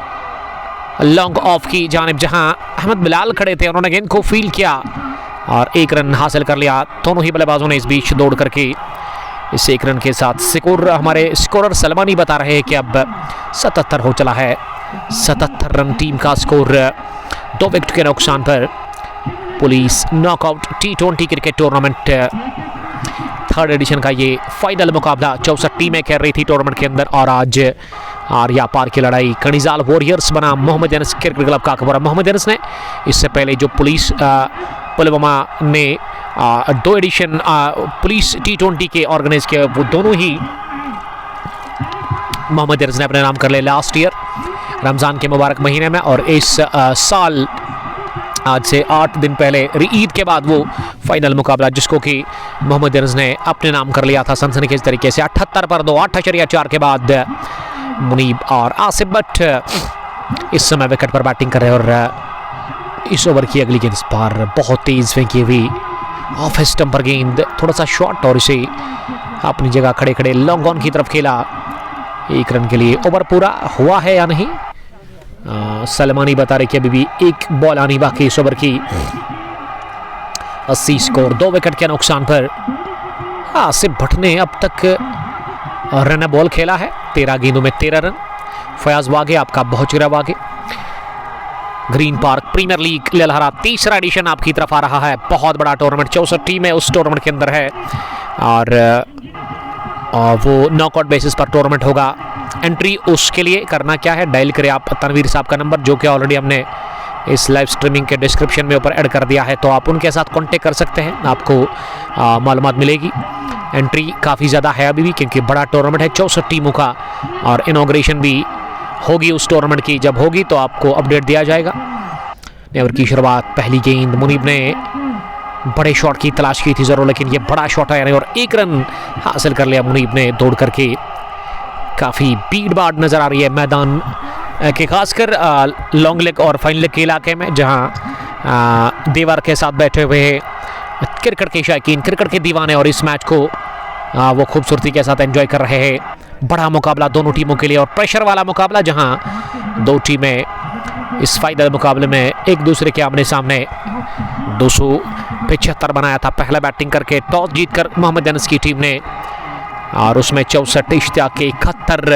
लॉन्ग ऑफ की जानिब जहां अहमद बिलाल खड़े थे, उन्होंने गेंद को फील्ड किया और 1 रन हासिल कर लिया। दोनों ही बल्लेबाजों ने इस बीच दौड़ करके इस 1 रन के साथ स्कोर, हमारे स्कोरर सलमानी बता रहे हैं कि अब 77 हो चला है। 77 रन टीम का स्कोर 2 विकेट के नुकसान पर। Police knockout T20 cricket tournament 3rd edition का ये फाइनल मुकाबला 64 टीमें खेल रही थी टूर्नामेंट के अंदर और आज आर्या पार की लड़ाई कणिजाल वॉरियर्स बना मोहम्मद अनस क्रिकेट क्लब काकपुरा। मोहम्मद अनस ने इससे पहले जो पुलिस पुलवामा ने 2 एडिशन पुलिस T20 के ऑर्गेनाइज किए, वो दोनों ही मोहम्मद अनस ने अपने नाम कर लिया लास्ट ईयर रमज़ान के मुबारक महीने में, और इस साल आज से 8 दिन पहले ईद के बाद वो फाइनल मुकाबला जिसको कि मोहम्मद अनस ने अपने नाम कर लिया था सनसनीखेज तरीके से 78 पर 2, 8.4 के बाद मुनीब और आसिफ भट्ट इस समय विकेट पर बैटिंग कर रहे हैं और इस ओवर की अगली गेंद इस बार बहुत तेज फेंकी हुई ऑफ स्टंप पर गेंद, थोड़ा सा शॉर्ट और इसे अपनी जगह खड़े खड़े लॉन्ग ऑन की तरफ खेला 1 रन के लिए। ओवर पूरा हुआ है या नहीं, सलमानी बता रहे कि अभी भी 1 बॉल आनी बाकी इस ओवर की। 80 स्कोर 2 विकेट के नुकसान पर। आसिफ भट्ट ने अब तक रन बॉल खेला है, 13 गेंदों में 13 रन। फयाज वागे आपका बहुत शुक्रिया Wagay. Green park premiere league Lalhara 3रा एडिशन आपकी तरफ आ रहा है। बहुत बड़ा टूर्नामेंट, 64 टीमें उस टूर्नामेंट के अंदर है और वो नॉकआउट बेसिस पर टूर्नामेंट होगा। एंट्री उसके लिए करना क्या है, डायल करें आप तनवीर साहब का नंबर जो कि ऑलरेडी हमने इस लाइव स्ट्रीमिंग के डिस्क्रिप्शन में ऊपर ऐड कर दिया है, तो आप उनके साथ कांटेक्ट कर सकते हैं, आपको मालूमात मिलेगी। एंट्री काफ़ी ज़्यादा है अभी भी क्योंकि बड़ा टूर्नामेंट है 64 टीमों का और इनॉग्रेशन भी होगी उस टूर्नामेंट की, जब होगी तो आपको अपडेट दिया जाएगा। ओवर की शुरुआत, पहली गेंद मुनीब ने बड़े शॉट की तलाश की थी ज़रूर, लेकिन ये बड़ा शॉट आया और 1 रन हासिल कर लिया मुनीब ने दौड़ करके। काफ़ी भीड़ भाड़ नज़र आ रही है मैदान के, खासकर लॉन्ग लेग और फाइन लेग के इलाके में जहां दीवार के साथ बैठे हुए क्रिकेट के शौकीन, क्रिकेट के दीवाने और इस मैच को वो खूबसूरती के साथ एंजॉय कर रहे हैं। बड़ा मुकाबला दोनों टीमों के लिए और प्रेशर वाला मुकाबला जहां 2 टीमें इस फाइनल मुकाबले में एक दूसरे के आमने सामने। 275 बनाया था पहला बैटिंग करके टॉस जीतकर मोहम्मद अनस की टीम ने, और उसमें 64 इश्तियाक के 71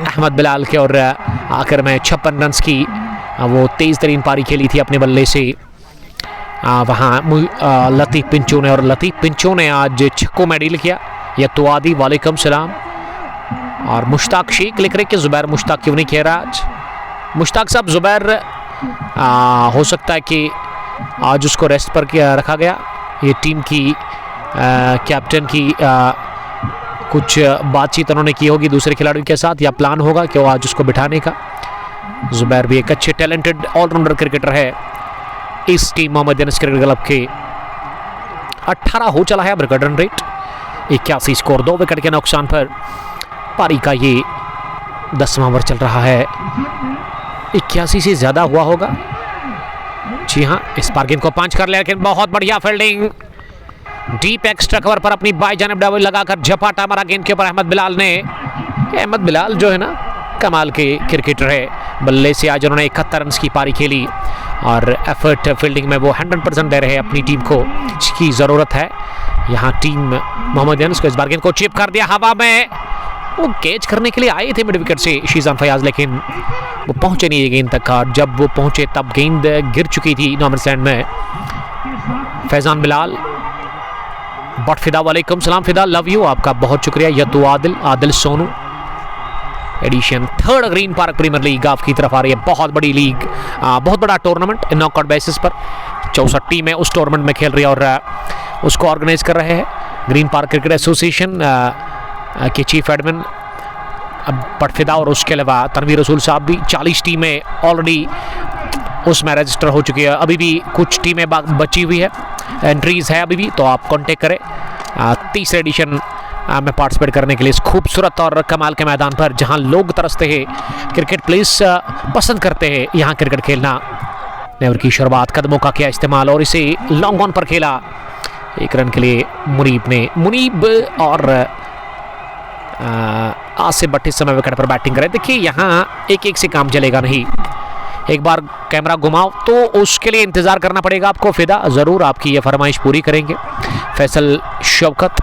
अहमद बिलाल के और आखिर में 56 रन की वो तेज़ तरीन पारी खेली थी अपने बल्ले से। वहाँ लतीफ़ पिंचू ने, और लतीफ़ पिंचू ने आज छक्कों में डील किया। यतुआदी वालेकुम सलाम। और मुश्ताक शेख लिख रहे कि ज़ुबैर मुश्ताक क्यों नहीं खेल रहा आज। मुश्ताक साहब ज़ुबैर हो सकता है कि आज उसको रेस्ट पर रखा गया, ये टीम की कैप्टन की कुछ बातचीत उन्होंने की होगी दूसरे खिलाड़ियों के साथ, या प्लान होगा कि वो आज उसको बिठाने का। ज़ुबैर भी एक अच्छे टैलेंटेड ऑलराउंडर क्रिकेटर है इस team Mohammad Anas cricket Club के। 18 हो चला है अब record run rate, 81 score 2 wicket के नुकसान पर। पारी का ये 10वां ओवर चल रहा है, 81 से ज़्यादा हुआ होगा। जी हाँ, इस बार गेंद को पंच कर लिया, लेकिन बहुत बढ़िया फील्डिंग डीप एक्स्ट्रा कवर पर अपनी बाई जानब डबल लगाकर झपाटा मारा गेंद के ऊपर अहमद बिलाल ने। अहमद बिलाल जो है ना कमाल के क्रिकेटर है। बल्ले से आज उन्होंने 71 रन की पारी खेली और एफर्ट फील्डिंग में वो 100% दे रहे हैं अपनी टीम को, जिसकी ज़रूरत है। यहाँ टीम मोहम्मद यूनुस को इस बार गेंद को चिप कर दिया हवा में। वो कैच करने के लिए आए थे मिड विकेट से शीजान फयाज, लेकिन वो पहुंचे नहीं गेंद तक। और जब वो पहुंचे तब गेंद गिर चुकी थी नॉर्मल स्टैंड में। फैजान बिलाल बट फिदा, वालेकुम सलाम फिदा, लव यू, आपका बहुत शुक्रिया। Yadu Adil Sonu edition 3rd Green park premiere League आपकी तरफ आ रही है। बहुत बड़ी लीग, बहुत बड़ा टूर्नामेंट नॉकआउट बेसिस पर 64 टीमें उस टूर्नामेंट में खेल रही है और उसको ऑर्गेनाइज कर रहे हैं ग्रीन पार्क क्रिकेट एसोसिएशन के चीफ एडमिन बटफिदा और उसके अलावा तनवीर रसूल साहब भी। 40 टीमें ऑलरेडी उसमें रजिस्टर हो चुकी है, अभी भी कुछ टीमें बची हुई है, एंट्रीज है अभी भी, तो आप कांटेक्ट करें 30 एडिशन में पार्टिसिपेट करने के लिए इस खूबसूरत और कमाल के मैदान पर, जहां लोग तरसते हैं, क्रिकेट प्लेयर्स पसंद करते हैं यहाँ क्रिकेट खेलना। नेवर की शुरुआत, कदमों का किया इस्तेमाल और इसे लॉन्ग ऑन पर खेला 1 रन के लिए मुनीब और आसिफ भट्ट इस समय विकेट पर बैटिंग करे। देखिए यहाँ एक से काम चलेगा नहीं, एक बार कैमरा घुमाओ तो उसके लिए इंतज़ार करना पड़ेगा आपको। फिदा ज़रूर आपकी ये फरमाइश पूरी करेंगे। फैसल शौकत,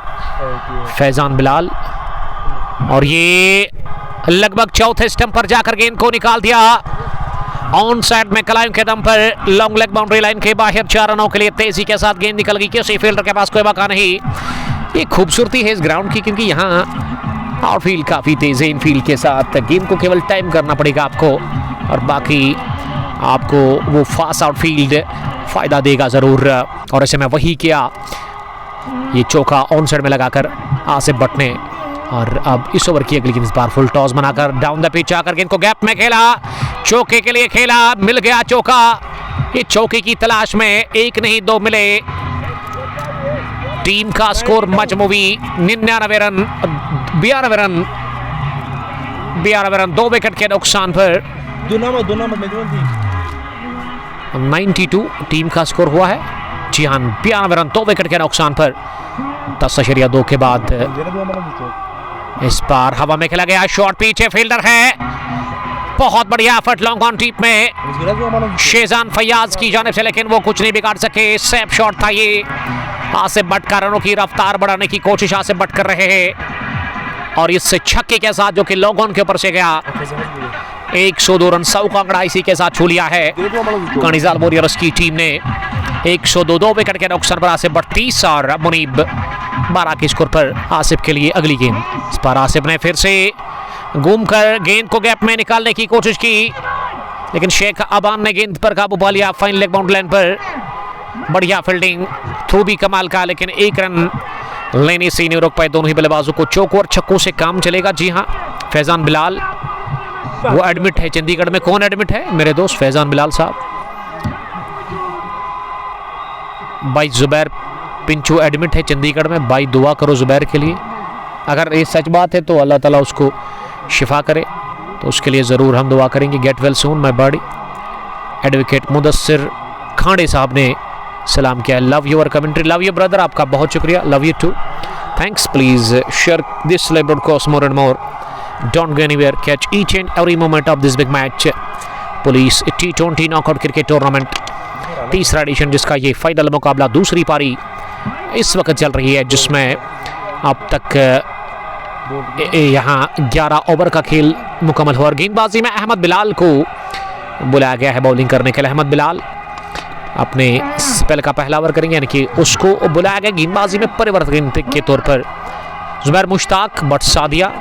फैजान बिलाल और ये लगभग चौथे स्टंप पर जाकर गेंद को निकाल दिया ऑन साइड में कलाइम के दम पर। लॉन्ग लेग बाउंड्री लाइन के बाहर 4 रनों के लिए तेजी के साथ गेंद निकल गई। किसी फील्डर के पास कोई मौका नहीं। ये खूबसूरती है इस ग्राउंड की, क्योंकि यहाँ आउटफील्ड काफ़ी तेज है। इनफील्ड के साथ गेंद को केवल टाइम करना पड़ेगा आपको और बाकी आपको वो फास्ट आउटफील्ड फ़ायदा देगा ज़रूर। और ऐसे में वही किया, ये चौका ऑन साइड में लगाकर आसिफ भट्ट ने। और अब इस ओवर की अगली गेंद, इस बार फुल टॉस बनाकर डाउन द पिच आकर गेंद को गैप में खेला, चौके के लिए खेला, मिल गया चौका। ये चौके की तलाश में 1 नहीं 2 मिले। टीम का स्कोर मजमूवी 99 रन, 92 रन 2 विकेट के नुकसान पर 92 टीम का स्कोर हुआ है। जी हाँ, 92 रन 2 विकेट के नुकसान पर 10.2 के बाद इस बार हवा में खेला गया शॉट, पीछे फील्डर है। बहुत बढ़िया एफर्ट लॉन्ग ऑन टीप में शेजान फयाज की जानिब से, लेकिन वो कुछ नहीं बिगाड़ सके। सेफ शॉट था ये। आसिफ भट्ट का रनों की रफ्तार बढ़ाने की कोशिश आसिफ भट्ट कर रहे हैं और इससे छक्के के साथ जो कि लॉन्ग ऑन के ऊपर से गया। 102 रन 100 का आंकड़ा इसी के साथ छू लिया है कनिजाल वॉरियर्स की टीम ने। 102 2 विकेट के नुकसान पर आसिफ भट्ट 30 और मुनीब 12 के स्कोर पर आसिफ के लिए अगली गेंद। इस पर आसिफ ने फिर से घूमकर गेंद को गैप में निकालने की कोशिश की, लेकिन शेख अबान ने गेंद पर काबू पा लिया फाइन लेग बाउंड्री लाइन पर। बढ़िया फील्डिंग, थ्रू भी कमाल का, लेकिन 1 रन लेने से नहीं रोक पाए दोनों ही बल्लेबाजों को। चौकों और छक्कों से काम चलेगा। जी हाँ, फैजान बिलाल वो एडमिट है चंडीगढ़ में। कौन एडमिट है? मेरे दोस्त फैजान बिलाल साहब। भाई जुबैर पिंचू एडमिट है चंडीगढ़ में। भाई दुआ करो जुबैर के लिए, अगर ये सच बात है तो अल्लाह ताला उसको शिफा करे, तो उसके लिए ज़रूर हम दुआ करेंगे। Get well soon my buddy. Advocate Mudassir Khande साहब ने सलाम किया। Love your commentary, love you brother, आपका बहुत शुक्रिया, love you too, thanks. Please share this live broadcast more and more, don't go anywhere, catch each and every moment of this big match. Police T20 knockout cricket tournament 3रा edition, जिसका ये final मुकाबला, दूसरी पारी इस वक्त चल रही है, जिसमें अब तक यहाँ 11 ओवर का खेल मुकम्मल हुआ। और गेंदबाजी में अहमद बिलाल को बुलाया गया है बॉलिंग करने के लिए। अहमद बिलाल अपने स्पेल का पहला ओवर करेंगे, यानी कि उसको बुलाया गया गेंदबाजी में परिवर्तन के तौर पर। जुबैर मुश्ताक बट सादिया।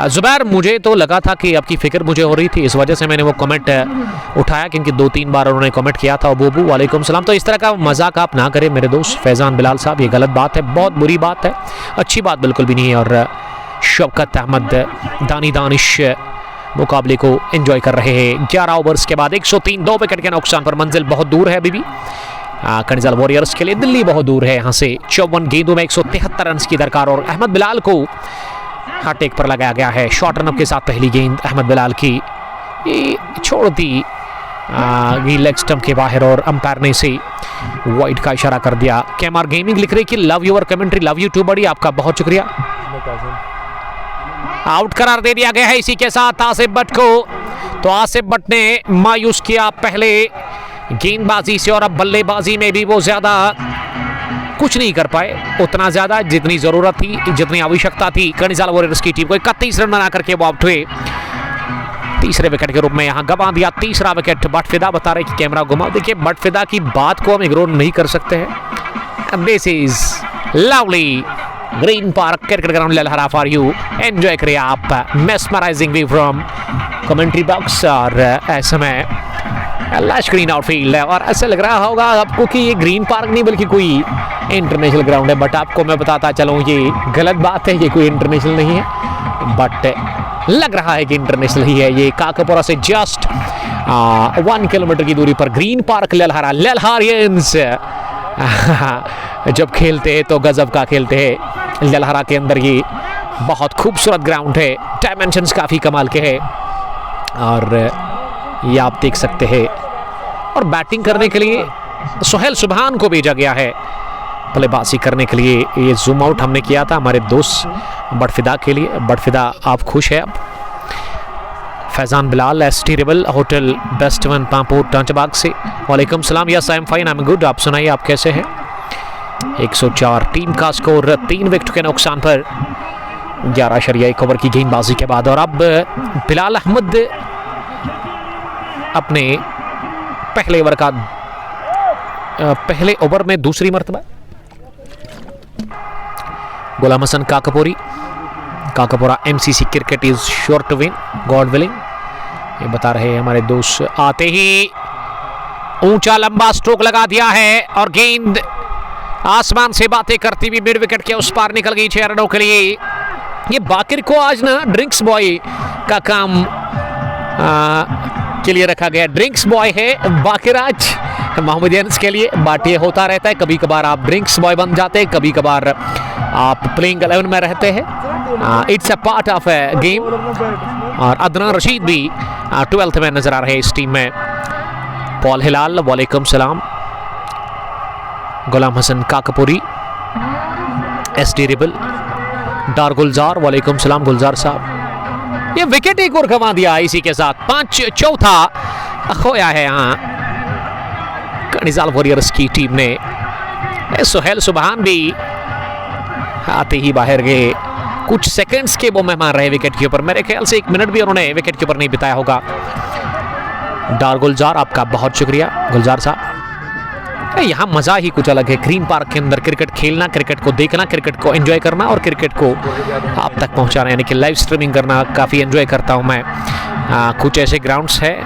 जुबैर, मुझे तो लगा था कि आपकी फिक्र मुझे हो रही थी, इस वजह से मैंने वो कमेंट उठाया, क्योंकि 2-3 बार उन्होंने कमेंट किया था। बूबू वालेकुम सलाम। तो इस तरह का मजाक आप ना करें मेरे दोस्त फैजान बिलाल साहब, ये गलत बात है, बहुत बुरी बात है, अच्छी बात बिल्कुल भी नहीं है। और शौकत अहमद दानिश मुकाबले को एंजॉय कर रहे हैं। 11 ओवर्स के बाद 103 2 विकेट के नुकसान पर। मंजिल बहुत दूर है अभी भी कनिजाल वॉरियर्स के लिए, दिल्ली बहुत दूर है यहाँ से। 54 गेंदों में 173 रन की दरकार और अहमद बिलाल को हार्ट टेक पर लगाया गया है। शॉर्ट रन अप के साथ पहली गेंद अहमद बिलाल की, ये छोड़ दी ये लेग स्टंप के बाहर और अंपायर ने इसे वाइड का इशारा कर दिया। केएमआर गेमिंग लिख रही कि love your commentary, love you too buddy, आपका बहुत शुक्रिया। आउट करार दे दिया गया है इसी के साथ आसिफ भट्ट को। तो आसिफ भट्ट ने मायूस किया पहले गेंदबाजी से और अब बल्लेबाजी में भी वो ज्यादा कुछ नहीं कर पाए, उतना ज्यादा जितनी जरूरत थी, जितनी आवश्यकता थी। कर्णिजाल वॉरियर्स की टीम को 31 रन बना करके वो आउट हुए। तीसरे विकेट के रूप में यहां गंवा दिया तीसरा विकेट। बटफिदा बता रहे कि कैमरा घुमाओ। देखिए बटफिदा की बात को हम इग्नोर नहीं कर सकते हैं। This is lovely green park cricket ground Lalhara for you. Enjoy करिए आप mesmerising view from commentary box. और ऐसे में लश ग्रीन आउटफील्ड है और ऐसा लग रहा होगा आपको कि ये ग्रीन पार्क नहीं बल्कि कोई इंटरनेशनल ग्राउंड है, बट आपको मैं बताता चलूँ ये गलत बात है, ये कोई इंटरनेशनल नहीं है, बट लग रहा है कि इंटरनेशनल ही है। ये काकापुरा से जस्ट 1 किलोमीटर की दूरी पर ग्रीन पार्क ललहरा। ललहारियंस जब खेलते हैं तो गजब का खेलते हैं। ललहरा के अंदर ये बहुत खूबसूरत ग्राउंड है, डायमेंशंस काफ़ी कमाल के हैं और ये आप देख सकते हैं। और बैटिंग करने के लिए सोहेल सुभान को भेजा गया है बल्लेबाजी करने के लिए। ये जूम आउट हमने किया था हमारे दोस्त बटफिदा के लिए। बटफिदा आप खुश है अब? Faizan Bilal ST rebel hotel best one Pampore Tanchbagh से वालेकुम सलाम। Yes I am fine, I am good. आप सुनाइए आप कैसे हैं? 104 टीम का स्कोर 3 विकेट के नुकसान पर 11.1 ओवर की गेंदबाजी के बाद। और अब बिलाल अहमद अपने पहले ओवर में दूसरी मर्तबा। Ghulam Hassan Kakapora MCC cricket is sure to win God willing, ये बता रहे हैं हमारे दोस्त। आते ही ऊंचा लंबा स्ट्रोक लगा दिया है और गेंद आसमान से बातें करती हुई मिड विकेट के उस पार निकल गई 6 रनों के लिए। ये बाकिर को आज ना ड्रिंक्स बॉय का काम के लिए रखा गया। ड्रिंक्स बॉय है बाकिर आज मोहम्मदियंस के लिए, बट ये होता रहता है, कभी कभार आप ड्रिंक्स बॉय बन जाते हैं, कभी कभार आप प्लेइंग 11 में रहते हैं। It's a part of A game. और अदनान रशीद भी 12th में नजर आ रहे हैं इस टीम में। पॉल हिलाल वालेकुम सलाम। गुलाम हसन काकापुरी एसडी रिबल डार गुलजार वालेकुम सलाम गुलजार साहब। ये विकेट एक और गंवा दिया इसी के साथ 5 चौथा खोया है यहाँ कर्णिजाल वॉरियर्स की टीम ने। सोहेल सुभान भी आते ही बाहर गए, कुछ सेकंड्स के वो मेहमान रहे विकेट के ऊपर। मेरे ख्याल से 1 मिनट भी उन्होंने विकेट के ऊपर नहीं बिताया होगा। डार गुलजार आपका बहुत शुक्रिया गुलजार साहब। यहाँ मजा ही कुछ अलग है ग्रीन पार्क के अंदर क्रिकेट खेलना, क्रिकेट को देखना, क्रिकेट को एंजॉय करना और क्रिकेट को आप तक पहुँचाना, यानी कि लाइव स्ट्रीमिंग करना काफ़ी एंजॉय करता हूँ मैं। कुछ ऐसे ग्राउंड्स हैं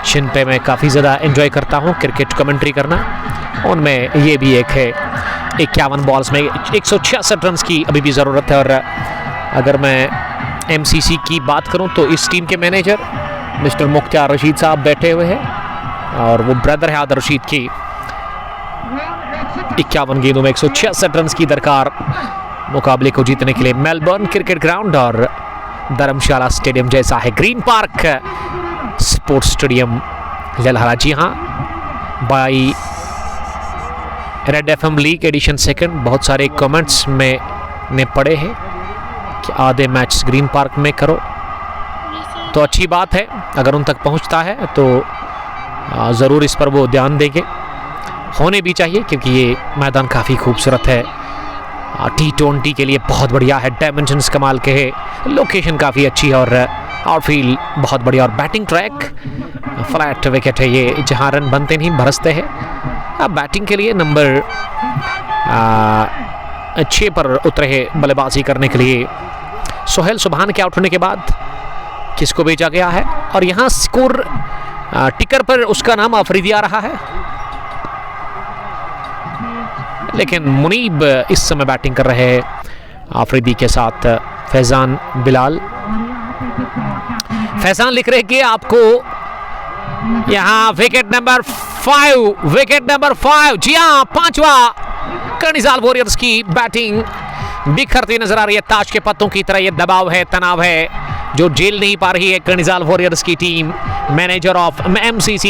जिन पे मैं काफ़ी ज़्यादा एंजॉय करता हूँ क्रिकेट कमेंट्री करना, उनमें ये भी एक है। 51 बॉल्स में 166 रन की अभी भी ज़रूरत है। और अगर मैं एमसीसी की बात करूं तो इस टीम के मैनेजर मिस्टर मुख्तार रशीद साहब बैठे हुए हैं और वो ब्रदर है आदर रशीद की। 51 गेंदों में 166 रन की दरकार मुकाबले को जीतने के लिए। मेलबर्न क्रिकेट ग्राउंड और धर्मशाला स्टेडियम जैसा है Green Park Sports Stadium Lalhara. जी हाँ, by Red FM League edition 2 बहुत सारे कमेंट्स में ने पढ़े हैं कि आधे मैच ग्रीन पार्क में करो, तो अच्छी बात है। अगर उन तक पहुंचता है तो ज़रूर इस पर वो ध्यान देंगे, होने भी चाहिए क्योंकि ये मैदान काफ़ी खूबसूरत है। T20 के लिए बहुत बढ़िया है, डायमेंशंस कमाल के है, लोकेशन काफ़ी अच्छी है और आउटफील्ड बहुत बढ़िया और बैटिंग ट्रैक फ्लैट विकेट है ये, जहाँ रन बनते नहीं बरसते हैं। अब बैटिंग के लिए नंबर 6 पर उतरे हैं बल्लेबाजी करने के लिए। सोहेल सुभान के आउट होने के बाद किसको भेजा गया है और यहाँ स्कोर टिकर पर उसका नाम अफरीदी आ रहा है, लेकिन मुनीब इस समय बैटिंग कर रहे हैं अफरीदी के साथ। फैजान बिलाल, फैजान लिख रहे कि आपको यहाँ विकेट नंबर 5, जी हाँ 5वां कर्णिजाल वॉरियर्स की बैटिंग बिखरती नजर आ रही है। ताश के पत्तों की तरह ये दबाव है, तनाव है जो झेल नहीं पा रही है कर्निजाल वॉरियर्स की team. Manager of MCC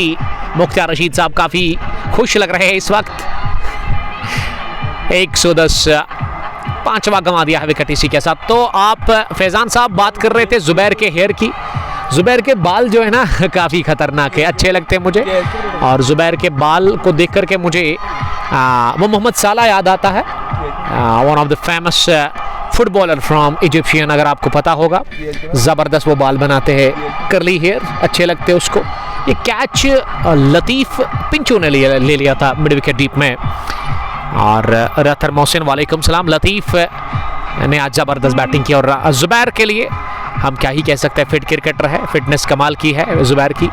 Mukhtar Rashid साहब काफ़ी खुश लग रहे हैं इस वक्त। 110 पांचवा गंवा दिया है विकेट इसी के साथ। तो आप फैजान साहब बात कर रहे थे जुबैर के हेयर की। जुबैर के बाल जो है ना काफ़ी खतरनाक है, अच्छे लगते हैं मुझे। और जुबैर के बाल को देख करके मुझे वो मोहम्मद साला याद आता है, one of the famous footballer from Egyptian, अगर आपको पता होगा। ज़बरदस्त वो बाल बनाते हैं, करली हेयर, अच्छे लगते हैं उसको। ये कैच लतीफ़ पिंचू ने ले लिया था मिड विकेट डीप में। और रथर मोहसिन वालेकुम सलाम। लतीफ़ ने आज ज़बरदस्त बैटिंग की। और जुबैर के लिए हम क्या ही कह सकते हैं, फिट क्रिकेटर है, फिटनेस कमाल की है जुबैर की।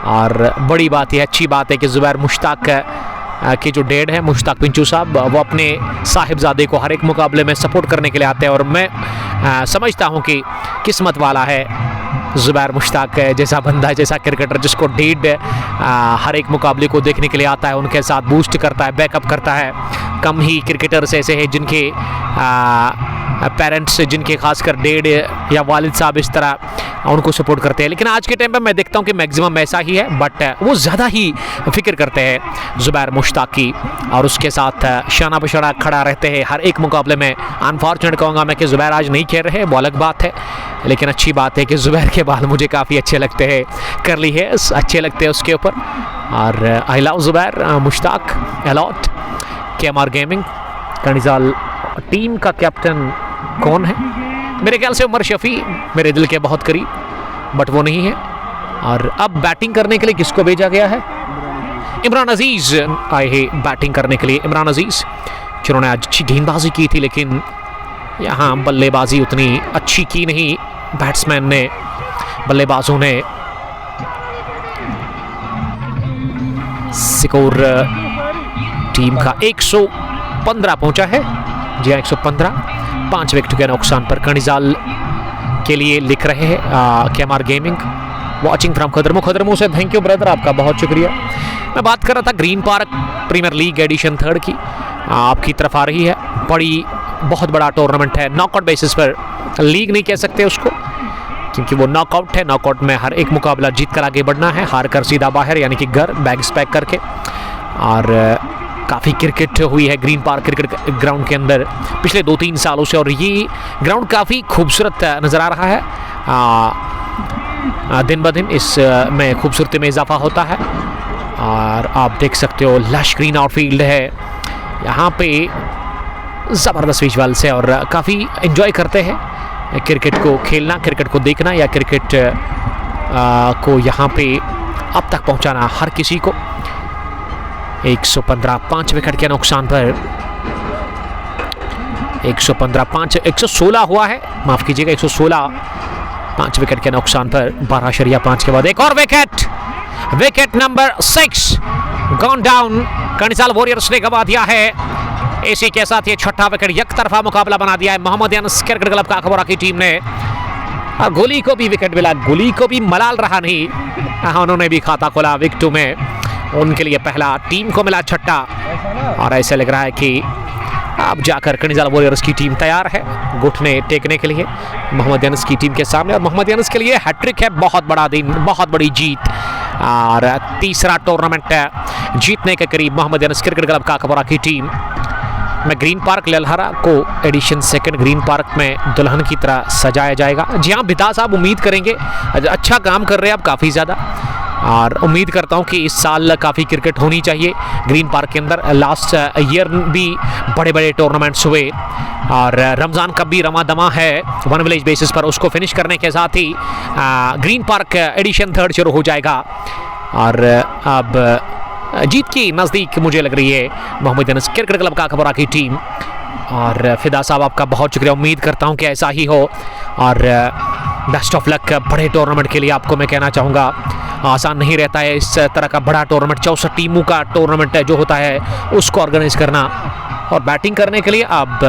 और बड़ी बात है, अच्छी बात है कि जुबैर मुश्ताक के जो डैड है मुश्ताक पिंचू साहब, वो अपने साहिबजादे को हर एक मुकाबले में सपोर्ट करने के लिए आते हैं। और मैं समझता हूँ कि किस्मत वाला है जुबैर मुश्ताक जैसा बंदा, जैसा क्रिकेटर जिसको डैड हर एक मुकाबले को देखने के लिए आता है, उनके साथ बूस्ट करता है, बैकअप करता है। कम ही क्रिकेटर्स ऐसे हैं जिनके पेरेंट्स, जिनके खासकर डैड या वालिद साहब इस तरह उनको सपोर्ट करते हैं। लेकिन आज के टाइम पे मैं देखता हूँ कि मैक्सिमम ऐसा ही है, बट वो ज़्यादा ही फिक्र करते हैं जुबैर मुश्ताक की। और उसके साथ शाना बशाना खड़ा रहते हैं हर एक मुकाबले में। अनफॉर्चुनेट कहूँगा मैं कि जुबैर आज नहीं खेल रहे, वो अलग बात है। लेकिन अच्छी बात है कि जुबैर के बाल मुझे काफ़ी अच्छे लगते हैं, करली है, अच्छे लगते हैं उसके ऊपर। और I love Zubair Mushtaq a lot. KMR gaming Karnijal team का कैप्टन कौन है? मेरे ख्याल से उमर शफी, मेरे दिल के बहुत करीब, बट वो नहीं है। और अब बैटिंग करने के लिए किसको भेजा गया है? इमरान अजीज़ आए हैं बैटिंग करने के लिए। इमरान अजीज़ जिन्होंने आज अच्छी गेंदबाजी की थी, लेकिन यहाँ बल्लेबाजी उतनी अच्छी की नहीं बैट्समैन ने, बल्लेबाजों ने। स्कोर टीम का 115 पहुंचा है, जी हाँ 115, 5 विकेट के नुकसान पर। कर्निजाल के लिए लिख रहे हैं KMR गेमिंग, वॉचिंग फ्रॉम खदरमू से। थैंक यू ब्रदर, आपका बहुत शुक्रिया। मैं बात कर रहा था Green park premiere League edition 3 की, आपकी तरफ आ रही है। बड़ी बहुत बड़ा टूर्नामेंट है, नॉकआउट बेसिस पर, लीग नहीं कह सकते उसको क्योंकि वो नॉकआउट है। नॉकआउट में हर एक मुकाबला जीत कर आगे बढ़ना है, हार कर सीधा बाहर, यानी कि घर बैग्स पैक करके। और काफ़ी क्रिकेट हुई है ग्रीन पार्क क्रिकेट ग्राउंड के अंदर पिछले 2-3 सालों से। और ये ग्राउंड काफ़ी खूबसूरत नज़र आ रहा है, दिन ब दिन इस में खूबसूरती में इजाफा होता है। और आप देख सकते हो लश ग्रीन आउटफील्ड है यहाँ पे, ज़बरदस्त विजुअल्स है। और काफ़ी एंजॉय करते हैं क्रिकेट को खेलना, क्रिकेट को देखना, या क्रिकेट को यहाँ पे अब तक पहुँचाना हर किसी को। 115, 5 विकेट के नुकसान पर। 115, 5, 116 हुआ है, माफ़ कीजिएगा 116, 5 विकेट के नुकसान पर। 12.5 के बाद एक और wicket, wicket number 6 gone down. Karnijal warriors ने गंवा दिया है। इसी के साथ ये छठा विकेट, एक तरफा मुकाबला बना दिया है मोहम्मद अनस क्रिकेट क्लब काकोरा की टीम ने। और गोली को भी विकेट मिला, गोली को भी मलाल रहा नहीं, उन्होंने भी खाता खोला विकेटों में। उनके लिए पहला, टीम को मिला छठा। और ऐसे लग रहा है कि अब जाकर कर्निजाल वॉरियर्स की टीम तैयार है घुटने टेकने के लिए मोहम्मद अनस की टीम के सामने। और मोहम्मद अनस के लिए हैट्रिक है, बहुत बड़ा दिन, बहुत बड़ी जीत। और तीसरा टूर्नामेंट जीतने के करीब मोहम्मद अनस क्रिकेट क्लब काकोरा की टीम। में ग्रीन पार्क ललहरा को एडिशन 2 ग्रीन पार्क में दुल्हन की तरह सजाया जाएगा। जी हाँ बिदा साहब, उम्मीद करेंगे, अच्छा काम कर रहे हैं आप काफ़ी ज़्यादा। और उम्मीद करता हूं कि इस साल काफ़ी क्रिकेट होनी चाहिए ग्रीन पार्क के अंदर। लास्ट ईयर भी बड़े बड़े टूर्नामेंट्स हुए। और रमज़ान कब भी रमा दमा है वन विलेज बेसिस पर, उसको फिनिश करने के साथ ही ग्रीन पार्क एडिशन 3 शुरू हो जाएगा। और अब जीत की नज़दीक मुझे लग रही है मोहम्मद अनस क्रिकेट क्लब काकोरा की टीम। और फिदा साहब आपका बहुत शुक्रिया, उम्मीद करता हूं कि ऐसा ही हो। और बेस्ट ऑफ लक बड़े टूर्नामेंट के लिए आपको मैं कहना चाहूँगा। आसान नहीं रहता है इस तरह का बड़ा टूर्नामेंट, 64 टीमों का टूर्नामेंट जो होता है उसको ऑर्गेनाइज करना। और बैटिंग करने के लिए अब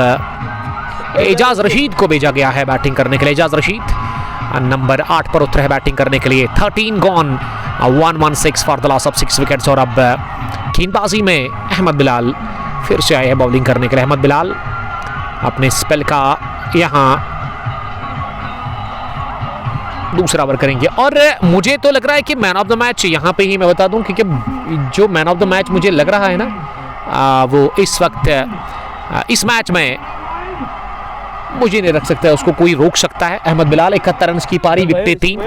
एजाज रशीद को भेजा गया है बैटिंग करने के लिए। एजाज रशीद नंबर 8 पर उतरे हैं बैटिंग करने के लिए। 13 gone, 116 for the loss of 6 wickets. और अब गेंदबाजी में अहमद बिलाल फिर से आए हैं बॉलिंग करने के लिए। अहमद बिलाल अपने स्पेल का यहाँ दूसरा ओवर करेंगे। और मुझे तो लग रहा है कि मैन ऑफ द मैच यहाँ पे ही मैं बता दूं, क्योंकि जो मैन ऑफ द मैच मुझे लग रहा है ना, वो इस वक्त इस मैच में मुझे नहीं रख सकता है, उसको कोई रोक सकता है। अहमद बिलाल 71 रन की पारी, विकेटें 3,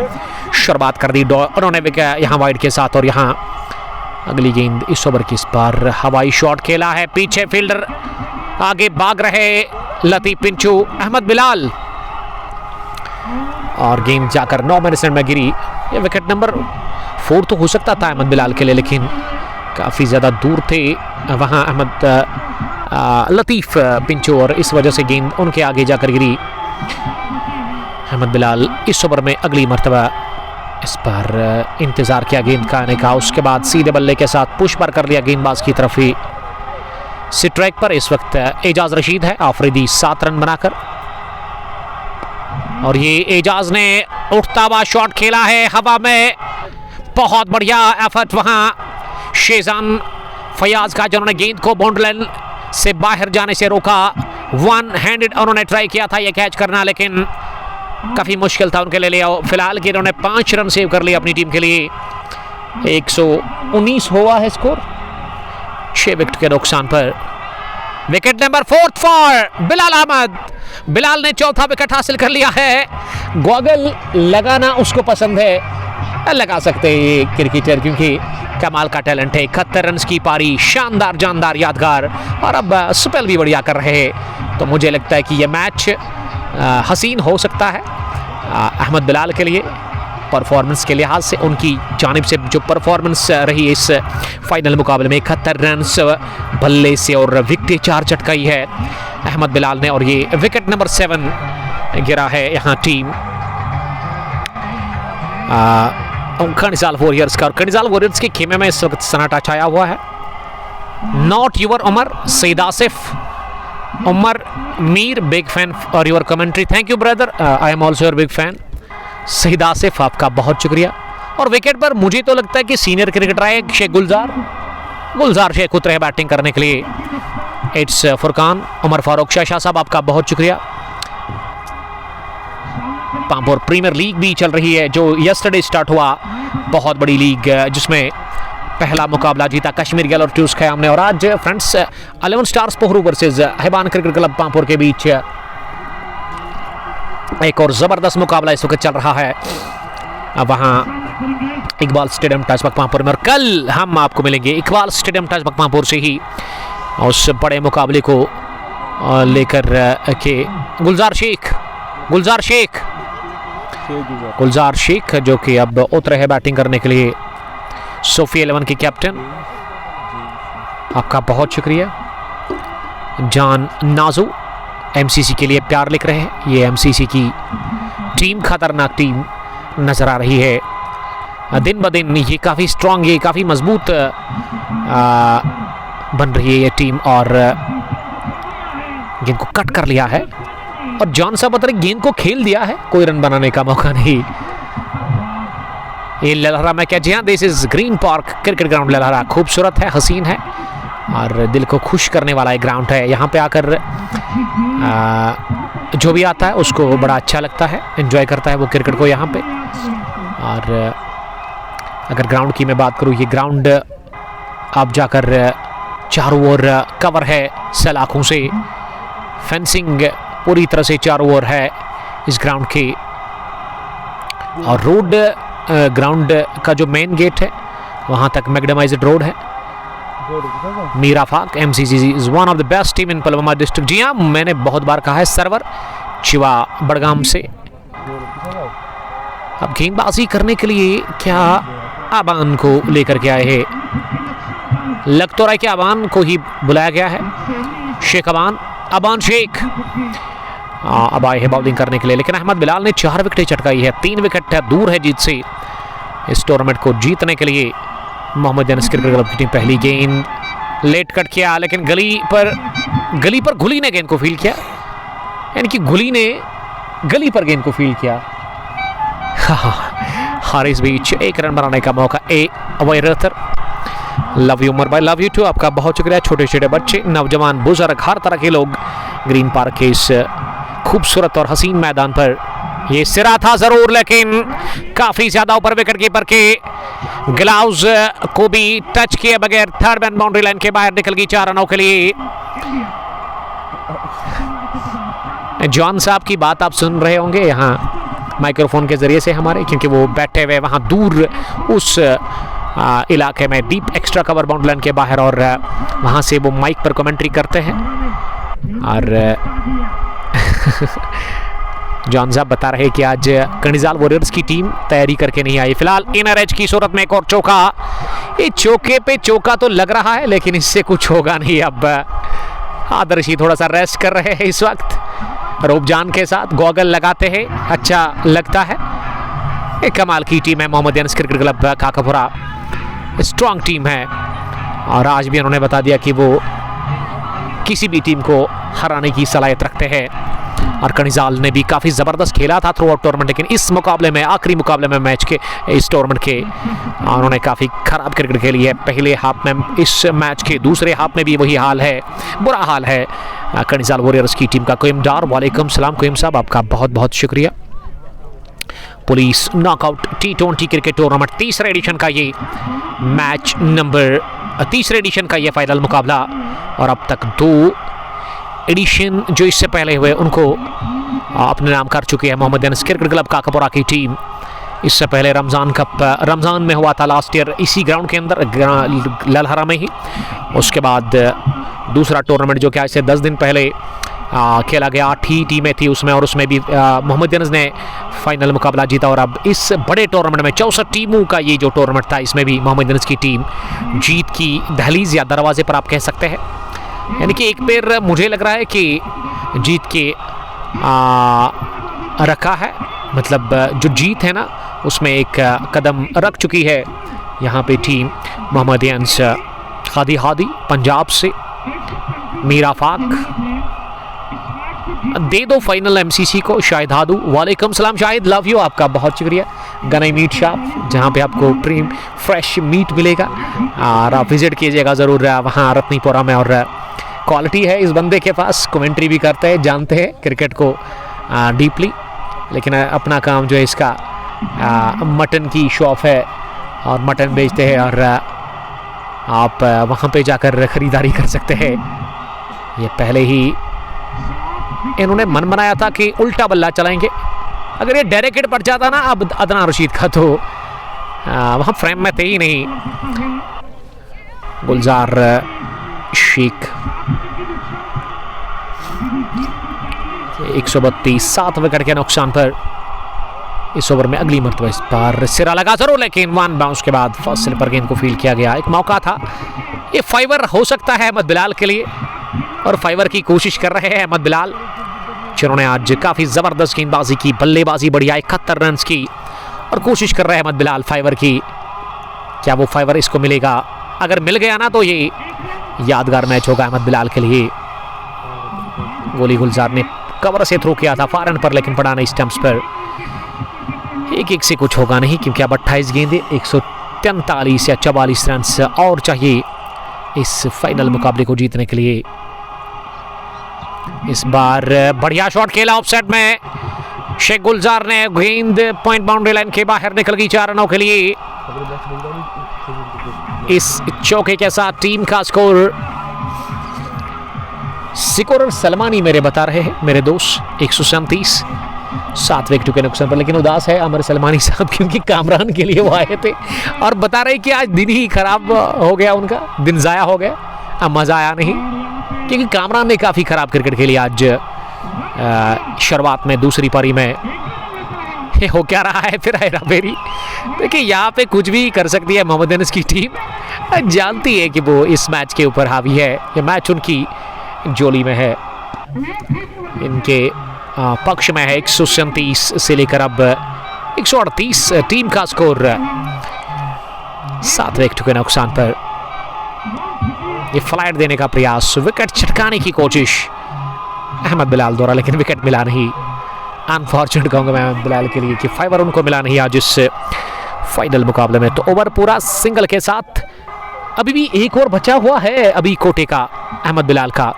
शुरुआत कर दी उन्होंने विकेट यहाँ वाइड के साथ। और यहाँ अगली गेंद इस ओवर की, इस बार हवाई शॉट खेला है, पीछे फील्डर आगे भाग रहे लतीफ पिंचू, अहमद बिलाल, और गेंद जाकर 9 मिनट में गिरी। ये विकेट नंबर 4 तो हो सकता था अहमद बिलाल के लिए, लेकिन काफ़ी ज़्यादा दूर थे वहाँ लतीफ पिंचू, और इस वजह से गेंद उनके आगे जाकर गिरी। अहमद बिलाल इस ओवर में अगली मर्तबा इस पर इंतज़ार किया गेंद का आने का, उसके बाद सीधे बल्ले के साथ पुश पर कर लिया गेंदबाज की तरफ ही। स्ट्राइक पर इस वक्त एजाज रशीद है, आफरीदी 7 रन बनाकर। और ये एजाज ने उठता हुआ शॉट खेला है हवा में, बहुत बढ़िया एफर्ट वहां शेजान फयाज का, जिन्होंने गेंद को बाउंड्री से बाहर जाने से रोका। 1 हैंडेड उन्होंने ट्राई किया था ये कैच करना, लेकिन काफी मुश्किल था उनके लिए। फिलहाल के इन्होंने 5 रन सेव कर लिए अपनी टीम के लिए। 119 हुआ है स्कोर 6 विकेट के नुकसान पर। Wicket number 4 for Bilal Ahmad. Bilal ने चौथा विकेट हासिल कर लिया है। गॉगल लगाना उसको पसंद है, लगा सकते हैं ये क्रिकेटर, क्योंकि कमाल का टैलेंट है। 71 रन की पारी, शानदार, जानदार, यादगार, और अब स्पेल भी बढ़िया कर रहे हैं। तो मुझे लगता है कि यह मैच हसीन हो सकता है अहमद बिलाल के लिए। परफॉर्मेंस के लिहाज से उनकी जानिब से जो परफॉर्मेंस रही इस फाइनल मुकाबले में, 71 रन बल्ले से और विकेटें 4 चटकाई है अहमद बिलाल ने। और ये विकेट नंबर 7 गिरा है यहाँ टीम कनिजाल वॉरियर्स का। और कनिजाल वॉरियर्स के खेमे में इस वक्त सन्नाटा छाया हुआ है। नॉट यूर उमर, सईद आसिफ, उमर मीर, बिग फैन और your commentary, thank you brother, I am also your big fan. Saeed Asif आपका बहुत शुक्रिया। और विकेट पर मुझे तो लगता है कि सीनियर क्रिकेटर आए शेख गुलजार शेख उतरे बैटिंग करने के लिए। इट्स फुरकान उमर फारूक शाह साहब, आपका बहुत शुक्रिया। पांपोर प्रीमियर लीग भी चल रही है, जो यस्टरडे स्टार्ट हुआ, बहुत बड़ी लीग, जिसमें पहला मुकाबला जीता कश्मीर गैलोट्यूज खयाम ने। और आज friends 11 stars Pohru versus Haiban cricket club Pampore के बीच एक और जबरदस्त मुकाबला इस वक्त चल रहा है वहां इकबाल स्टेडियम टाजबक पांपोर में। और कल हम आपको मिलेंगे इकबाल स्टेडियम टाजबक पांपोर से ही उस बड़े मुकाबले को लेकर के। गुलजार शेख जो कि अब उतरे है बैटिंग करने के लिए, सोफी 11 के कैप्टन, आपका बहुत शुक्रिया। जान नाजू एमसीसी के लिए प्यार लिख रहे हैं। ये एमसीसी की टीम खतरनाक टीम नजर आ रही है दिन ब दिन। ये काफ़ी स्ट्रांग, ये काफ़ी मजबूत बन रही है ये टीम। और गेंद को कट कर लिया है और जॉन साहब बता रहे गेंद को खेल दिया है, कोई रन बनाने का मौका नहीं। ये ललहरा में क्या, जी हाँ, this is green park cricket ground Lalhara. खूबसूरत है, हसीन है और दिल को खुश करने वाला एक ग्राउंड है। यहाँ पे आकर जो भी आता है उसको बड़ा अच्छा लगता है, एंजॉय करता है वो क्रिकेट को यहाँ पे। और अगर ग्राउंड की मैं बात करूँ, ये ग्राउंड आप जाकर चारों ओर कवर है सलाखों से, फेंसिंग पूरी तरह से चारों ओर है इस ग्राउंड की। और रोड ग्राउंड का जो मेन गेट है वहाँ तक मैग्नेमाइज्ड रोड है। Mir Afaq MCC is one of the best team in Pulwama district. जी हाँ, मैंने बहुत बार कहा है। सर्वर चिवा बड़गाम से। अब गेंदबाजी करने के लिए क्या आबान को लेकर के आए हैं, लग तो रहा है कि आबान को ही बुलाया गया है। शेख अबान शेख अब आए हैं बॉलिंग करने के लिए। लेकिन अहमद बिलाल ने 4 विकेटें चटकाई है, 3 विकेट दूर है जीत से। इस टूर्नामेंट को जीतने के लिए मोहम्मद अनस क्रिकेट क्लब की टीम। पहली गेंद लेट कट किया, लेकिन गली पर गुली ने गेंद को फील किया, यानी कि गुली ने गली पर गेंद को फील किया। हर इस बीच 1 रन बनाने का मौका अवैरतर। लव यू उमर भाई, लव यू टू, आपका बहुत शुक्रिया। छोटे छोटे बच्चे, नौजवान, बुजुर्ग, हर तरह के लोग ग्रीन पार्क के इस खूबसूरत और हसीन मैदान पर ये सिरा था जरूर, लेकिन काफी ज्यादा ऊपर विकेट कीपर के ग्लव्स को भी टच किए बगैर थर्ड मैन बाउंड्री लाइन के बाहर निकल गई 4 रनों के लिए। जॉन साहब की बात आप सुन रहे होंगे यहाँ माइक्रोफोन के जरिए से हमारे, क्योंकि वो बैठे हुए वहाँ दूर उस इलाके में deep extra cover boundary line के बाहर, और वहाँ से वो माइक पर कमेंट्री करते हैं। और जॉन साहब बता रहे कि आज कणिजाल वॉरियर्स की टीम तैयारी करके नहीं आई। फिलहाल इनर एज की सूरत में एक और चौका, ये चौके पे चौका तो लग रहा है लेकिन इससे कुछ होगा नहीं। अब आदर्शी थोड़ा सा रेस्ट कर रहे हैं इस वक्त, रूपजान के साथ गॉगल लगाते हैं, अच्छा लगता है। एक कमाल की टीम है Mohammadians cricket club Kakapora, strong team है, और आज भी उन्होंने बता दिया कि वो किसी भी टीम को हराने की सलाहियत रखते हैं। और कणिजाल ने भी काफ़ी ज़बरदस्त खेला था थ्रू आउट टूर्नामेंट, लेकिन इस मुकाबले में, आखिरी मुकाबले में मैच के इस टूर्नामेंट के, उन्होंने काफ़ी ख़राब क्रिकेट खेली है। पहले हाफ में, इस मैच के दूसरे हाफ में भी वही हाल है, बुरा हाल है कणिजाल वॉरियर्स की टीम का। कोयम डार, वालेकुम सलाम कोयम साहब, आपका बहुत बहुत शुक्रिया। Police knockout T20 cricket tournament तीसरे एडिशन का ये मैच नंबर, तीसरे एडिशन का ये फाइनल मुकाबला, और अब तक 2 एडिशन जो इससे पहले हुए उनको अपने नाम कर चुकी है मोहम्मदियंस क्रिकेट क्लब काकापुरा की टीम। इससे पहले रमज़ान कप रमज़ान में हुआ था लास्ट ईयर इसी ग्राउंड के अंदर, ललहरा में ही। उसके बाद दूसरा टूर्नामेंट जो कि आज से 10 दिन पहले खेला गया, 8 ही टीमें थी उसमें, और उसमें भी मोहम्मदियंस ने फाइनल मुकाबला जीता। और अब इस बड़े टूर्नामेंट में 64 टीमों का ये जो टूर्नामेंट था, इसमें भी मोहम्मदियंस की टीम जीत की दहलीज या दरवाजे पर आप कह सकते हैं, यानी कि एक पैर मुझे लग रहा है कि जीत के रखा है, मतलब जो जीत है ना उसमें एक कदम रख चुकी है यहाँ पे टीम मोहम्मदियंस। हादी हादी पंजाब से मीरा फाक, दे दो फाइनल एमसीसी को शाहिद हादू, वालेकुम सलाम शाहिद, लव यू, आपका बहुत शुक्रिया। गनई मीट शॉप, जहाँ पे आपको प्रीम फ्रेश मीट मिलेगा, और आप विजिट कीजिएगा ज़रूर वहाँ रत्नीपुरा में। और क्वालिटी है इस बंदे के पास, कमेंट्री भी करते हैं, जानते हैं क्रिकेट को डीपली, लेकिन अपना काम जो है इसका मटन की शॉप है और मटन बेचते हैं, और आप वहाँ पे जाकर ख़रीदारी कर सकते हैं। ये पहले ही इन्होंने मन बनाया था कि उल्टा बल्ला चलाएंगे, अगर ये डायरेक्ट हिट पड़ जाता ना अब अदनान रशीद का, तो वहाँ फ्रेम में थे ही नहीं। गुलजार शेख 132, 7 विकेट के नुकसान पर इस ओवर में अगली मरतबा इस बार सिरा लगा जरूर, लेकिन 1 बाउंस के बाद फर्स्ट स्लिपर गेंद को फील्ड किया गया। एक मौका था, ये फाइवर हो सकता है अहमद बिलाल के लिए, और फाइवर की कोशिश कर रहे हैं अहमद बिलाल, जिन्होंने आज काफ़ी ज़बरदस्त गेंदबाजी की, बल्लेबाजी बढ़िया 71 रन की, और कोशिश कर रहे हैं अहमद बिलाल फाइवर की। क्या वो फाइवर इसको मिलेगा? अगर मिल गया ना तो ये यादगार मैच होगा अहमद बिलाल के लिए। गोली गुलजार ने कवर से थ्रो किया था फार एंड पर, लेकिन पड़ा नहीं स्टंप्स पर। 1-1 से कुछ होगा नहीं, क्योंकि अब 28 गेंदें, 143 या 44 रन और चाहिए इस फाइनल मुकाबले को जीतने के लिए। इस बार बढ़िया शॉट खेला ऑफसाइड में, शेख गुलजार ने गेंद पॉइंट बाउंड्री लाइन के बाहर निकल गई 4 रनों के लिए। इस चौके के साथ टीम का स्कोर, सिकोर सलमानी मेरे बता रहे हैं मेरे दोस्त, 137, 7 विकेट के नुकसान पर, लेकिन उदास है अमर सलमानी साहब, क्योंकि कामरान के लिए वो आए थे और बता रहे कि आज दिन ही खराब हो गया, उनका दिन ज़ाया हो गया, अब मज़ा आया नहीं, क्योंकि कामरान ने काफ़ी ख़राब क्रिकेट खेली आज शुरुआत में। दूसरी पारी में हो क्या रहा है फिर हेरा फेरी, देखिए यहाँ पे कुछ भी कर सकती है मोहम्मदियंस की टीम, जानती है कि वो इस मैच के ऊपर हावी है, ये मैच उनकी जोली में है, इनके पक्ष में है। 137 से लेकर अब 138 टीम का स्कोर, 7 विकेट के नुकसान पर ये फ्लाइट देने का प्रयास, विकेट छटकाने की कोशिश अहमद बिलाल द्वारा, लेकिन विकेट मिला नहीं। अनफॉर्चुनेट कहूँगा मैं अहमद बिलाल के लिए कि फाइवर उनको मिला नहीं आज इस फाइनल मुकाबले में। तो ओवर पूरा सिंगल के साथ, अभी भी एक और बचा हुआ है अभी कोटे का, अहमद बिलाल का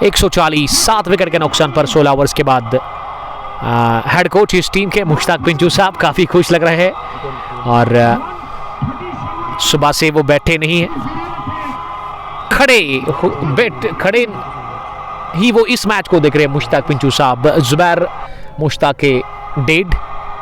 140, 7 विकेट के नुकसान पर 16 ओवर्स के बाद हेड कोच इस टीम के मुश्ताक पिंचू साहब काफ़ी खुश लग रहे हैं और सुबह से वो बैठे नहीं हैं, खड़े ही वो इस मैच को देख रहे हैं मुश्ताक पिंचू साहब। जुबैर मुश्ताक के डेड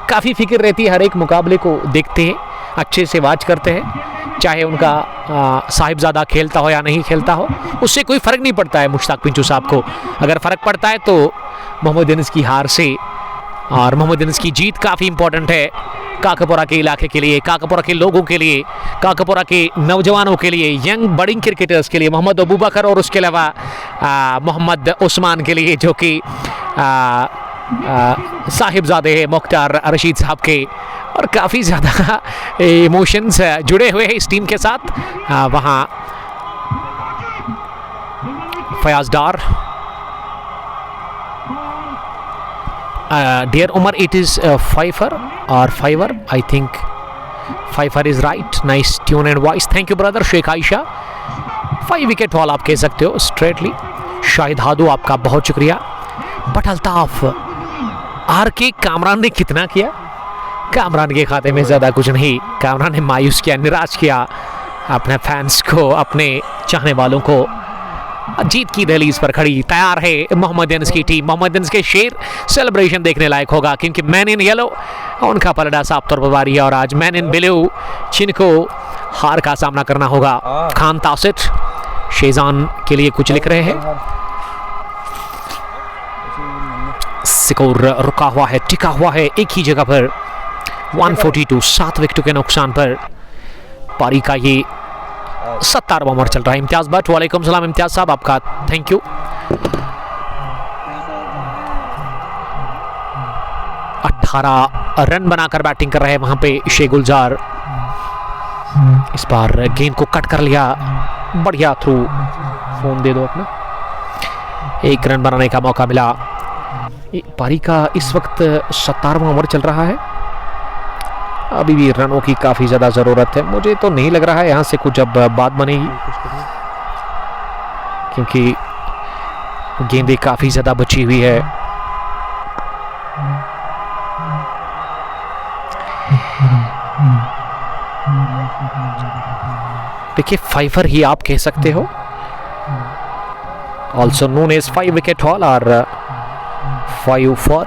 काफ़ी फिक्र रहती है, हर एक मुकाबले को देखते हैं, अच्छे से वाच करते हैं, चाहे उनका साहिबजादा खेलता हो या नहीं खेलता हो, उससे कोई फ़र्क नहीं पड़ता है मुश्ताक पिंचू साहब को। अगर फ़र्क पड़ता है तो मोहम्मद अनस की हार से, और मोहम्मद अनस की जीत काफ़ी इंपॉर्टेंट है काकापुरा के इलाके के लिए, काकापुरा के लोगों के लिए, काकापुरा के नौजवानों के लिए, यंग बडिंग क्रिकेटर्स के लिए, मोहम्मद अबू बकर और उसके अलावा मोहम्मद उस्मान के लिए, जो कि साहिबजादे हैं मुख्तार रशीद साहब के, और काफ़ी ज़्यादा इमोशंस जुड़े हुए हैं इस टीम के साथ। वहाँ फयाज डार, dear Umar, it is Pfeiffer or Fiver, I think Pfeiffer is right. Nice tune and voice, thank you brother. Sheikh Ayesha 5 wicket haul आप कह सकते हो स्ट्रेटली। शाहिद हादू आपका बहुत शुक्रिया। बट अल्ताफ आर के कामरान ने कितना किया? कामरान के खाते में ज़्यादा कुछ नहीं। कामरान ने मायूस किया, निराश किया अपने फैंस को, अपने चाहने वालों को। जीत की दहलीज पर खड़ी तैयार है मोहम्मद अनस की टीम। मोहम्मद अनस के शेर सेलिब्रेशन देखने लायक होगा, क्योंकि मैन इन येलो उनका पलड़ा साफ तौर पर बारी है, और आज मैन इन ब्लू जिनको हार का सामना करना होगा। खान तासिर शेजान के लिए कुछ लिख रहे हैं। स्कोर रुका हुआ है, टिका हुआ है एक ही जगह पर। 142 7 विकेटों के नुकसान पर पारी का ये 17वां ओवर चल रहा है। इम्तियाज भट्ट, वालेकुम सलाम इम्तियाज साहब, आपका थैंक यू। अठारह रन बनाकर बैटिंग कर रहे हैं वहां पे शेख गुलजार। इस बार गेंद को कट कर लिया, बढ़िया थ्रू। फोन दे दो अपना। 1 रन बनाने का मौका मिला। पारी का इस वक्त 17वां ओवर चल रहा है। अभी भी रनों की काफ़ी ज़्यादा ज़रूरत है। मुझे तो नहीं लग रहा है यहाँ से कुछ अब बात बनेगी, क्योंकि गेंदें काफ़ी ज़्यादा बची हुई है। देखिए फाइवर ही आप कह सकते हो, also known as 5 wicket haul और 5 4,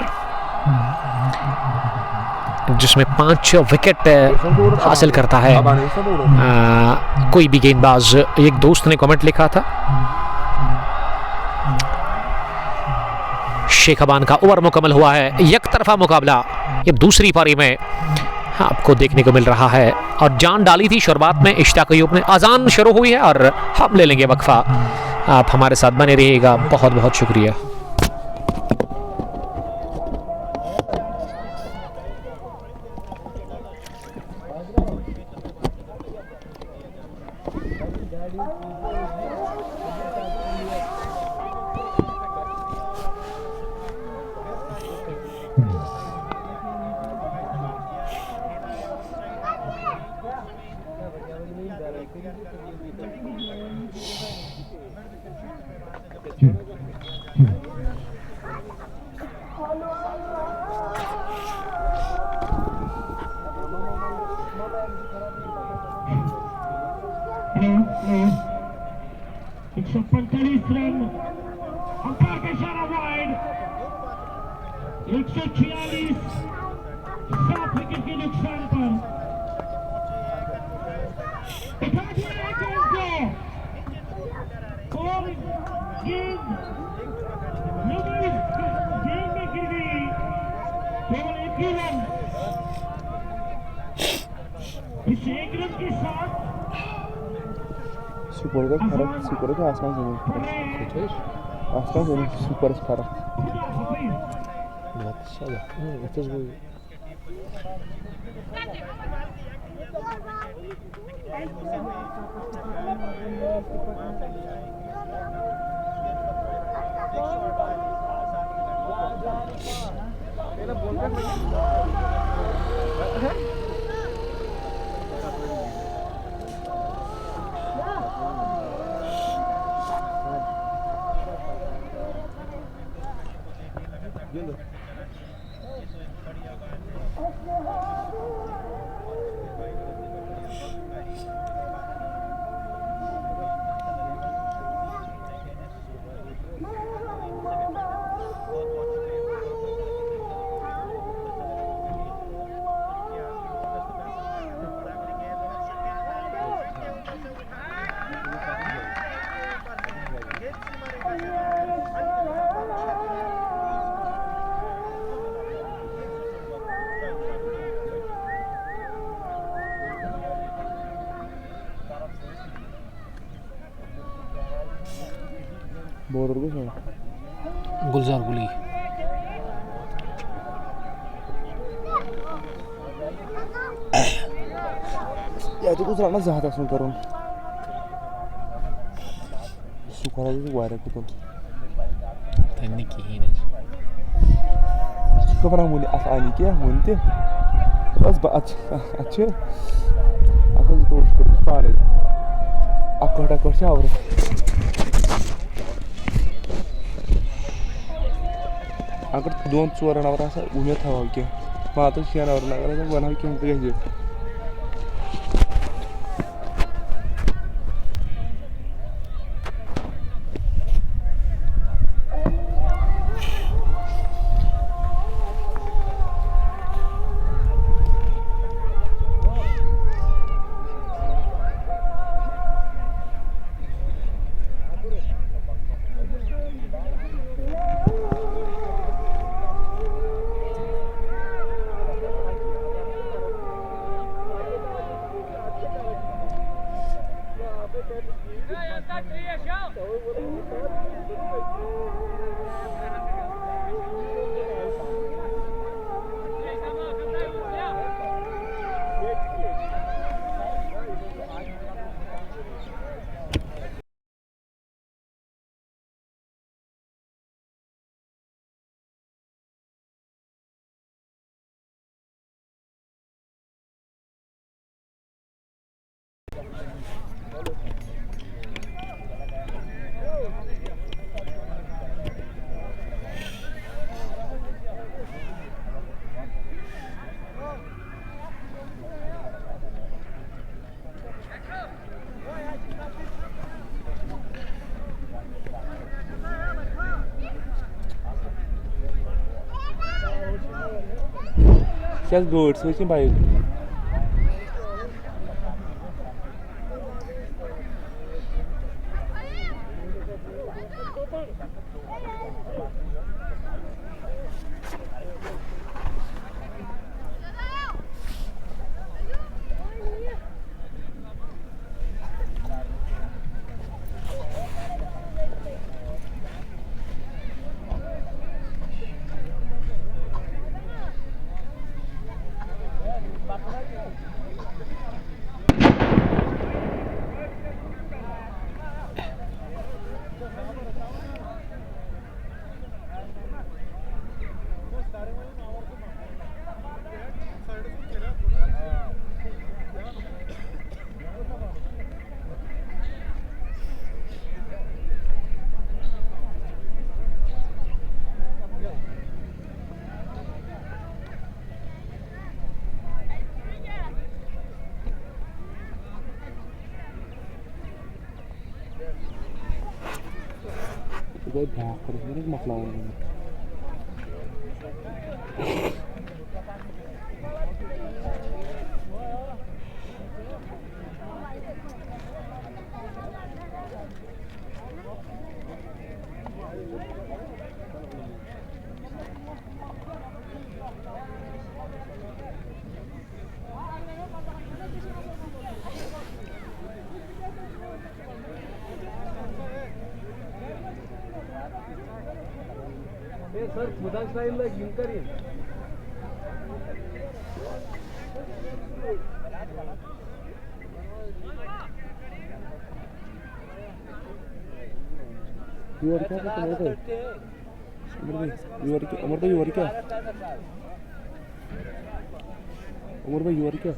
जिसमें 5 विकेट हासिल करता है कोई भी गेंदबाज। एक दोस्त ने कमेंट लिखा था, शेख अबान का ओवर मुकम्मल हुआ है। एक तरफा मुकाबला ये दूसरी पारी में आपको देखने को मिल रहा है, और जान डाली थी शुरुआत में इश्ताक अयूब ने। अजान शुरू हुई है और हम ले लेंगे वक्फा। आप हमारे साथ बने रहिएगा, बहुत बहुत शुक्रिया। रन अंपायर का इशारा वाइड। 146 7 विकेट के नुकसान पर उठा दिया गेंद को, और गेंद में गिर गई। केवल 1 ही रन, इस 1 रन के साथ सुपर का फर्क, सुपर का आसमान जमीन फर्क, आसमान जमीन सुपर फर्क। это же बॉर्डर को सर गुलजार गुली याची कुछ राहणार जात असून करून सुखाला वायरा कुठून त्यांनी की सुखा मुली असं आली की म्हणते बस अच्छे आता तो पारे अकड कशावर अगर 2 चोरणावर असं उमेद हवा की मग आता शेणावर लागायला बनावी की म्हणते घ्यायचे Сейчас good, switching by. Gue bakar, ini mau lawan. Sir खुदा स्टाईलला घेऊन करीन उमर भाई युवर क्या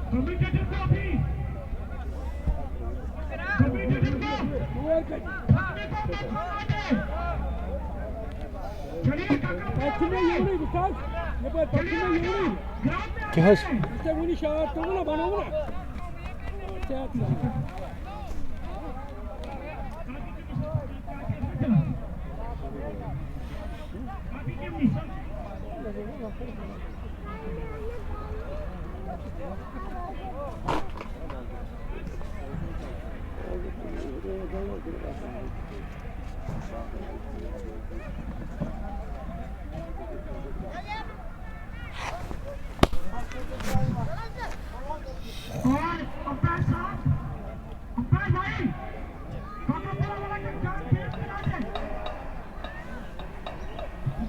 कम्युनिकेटर को अभी कम्युनिकेटर को चलिए क्या है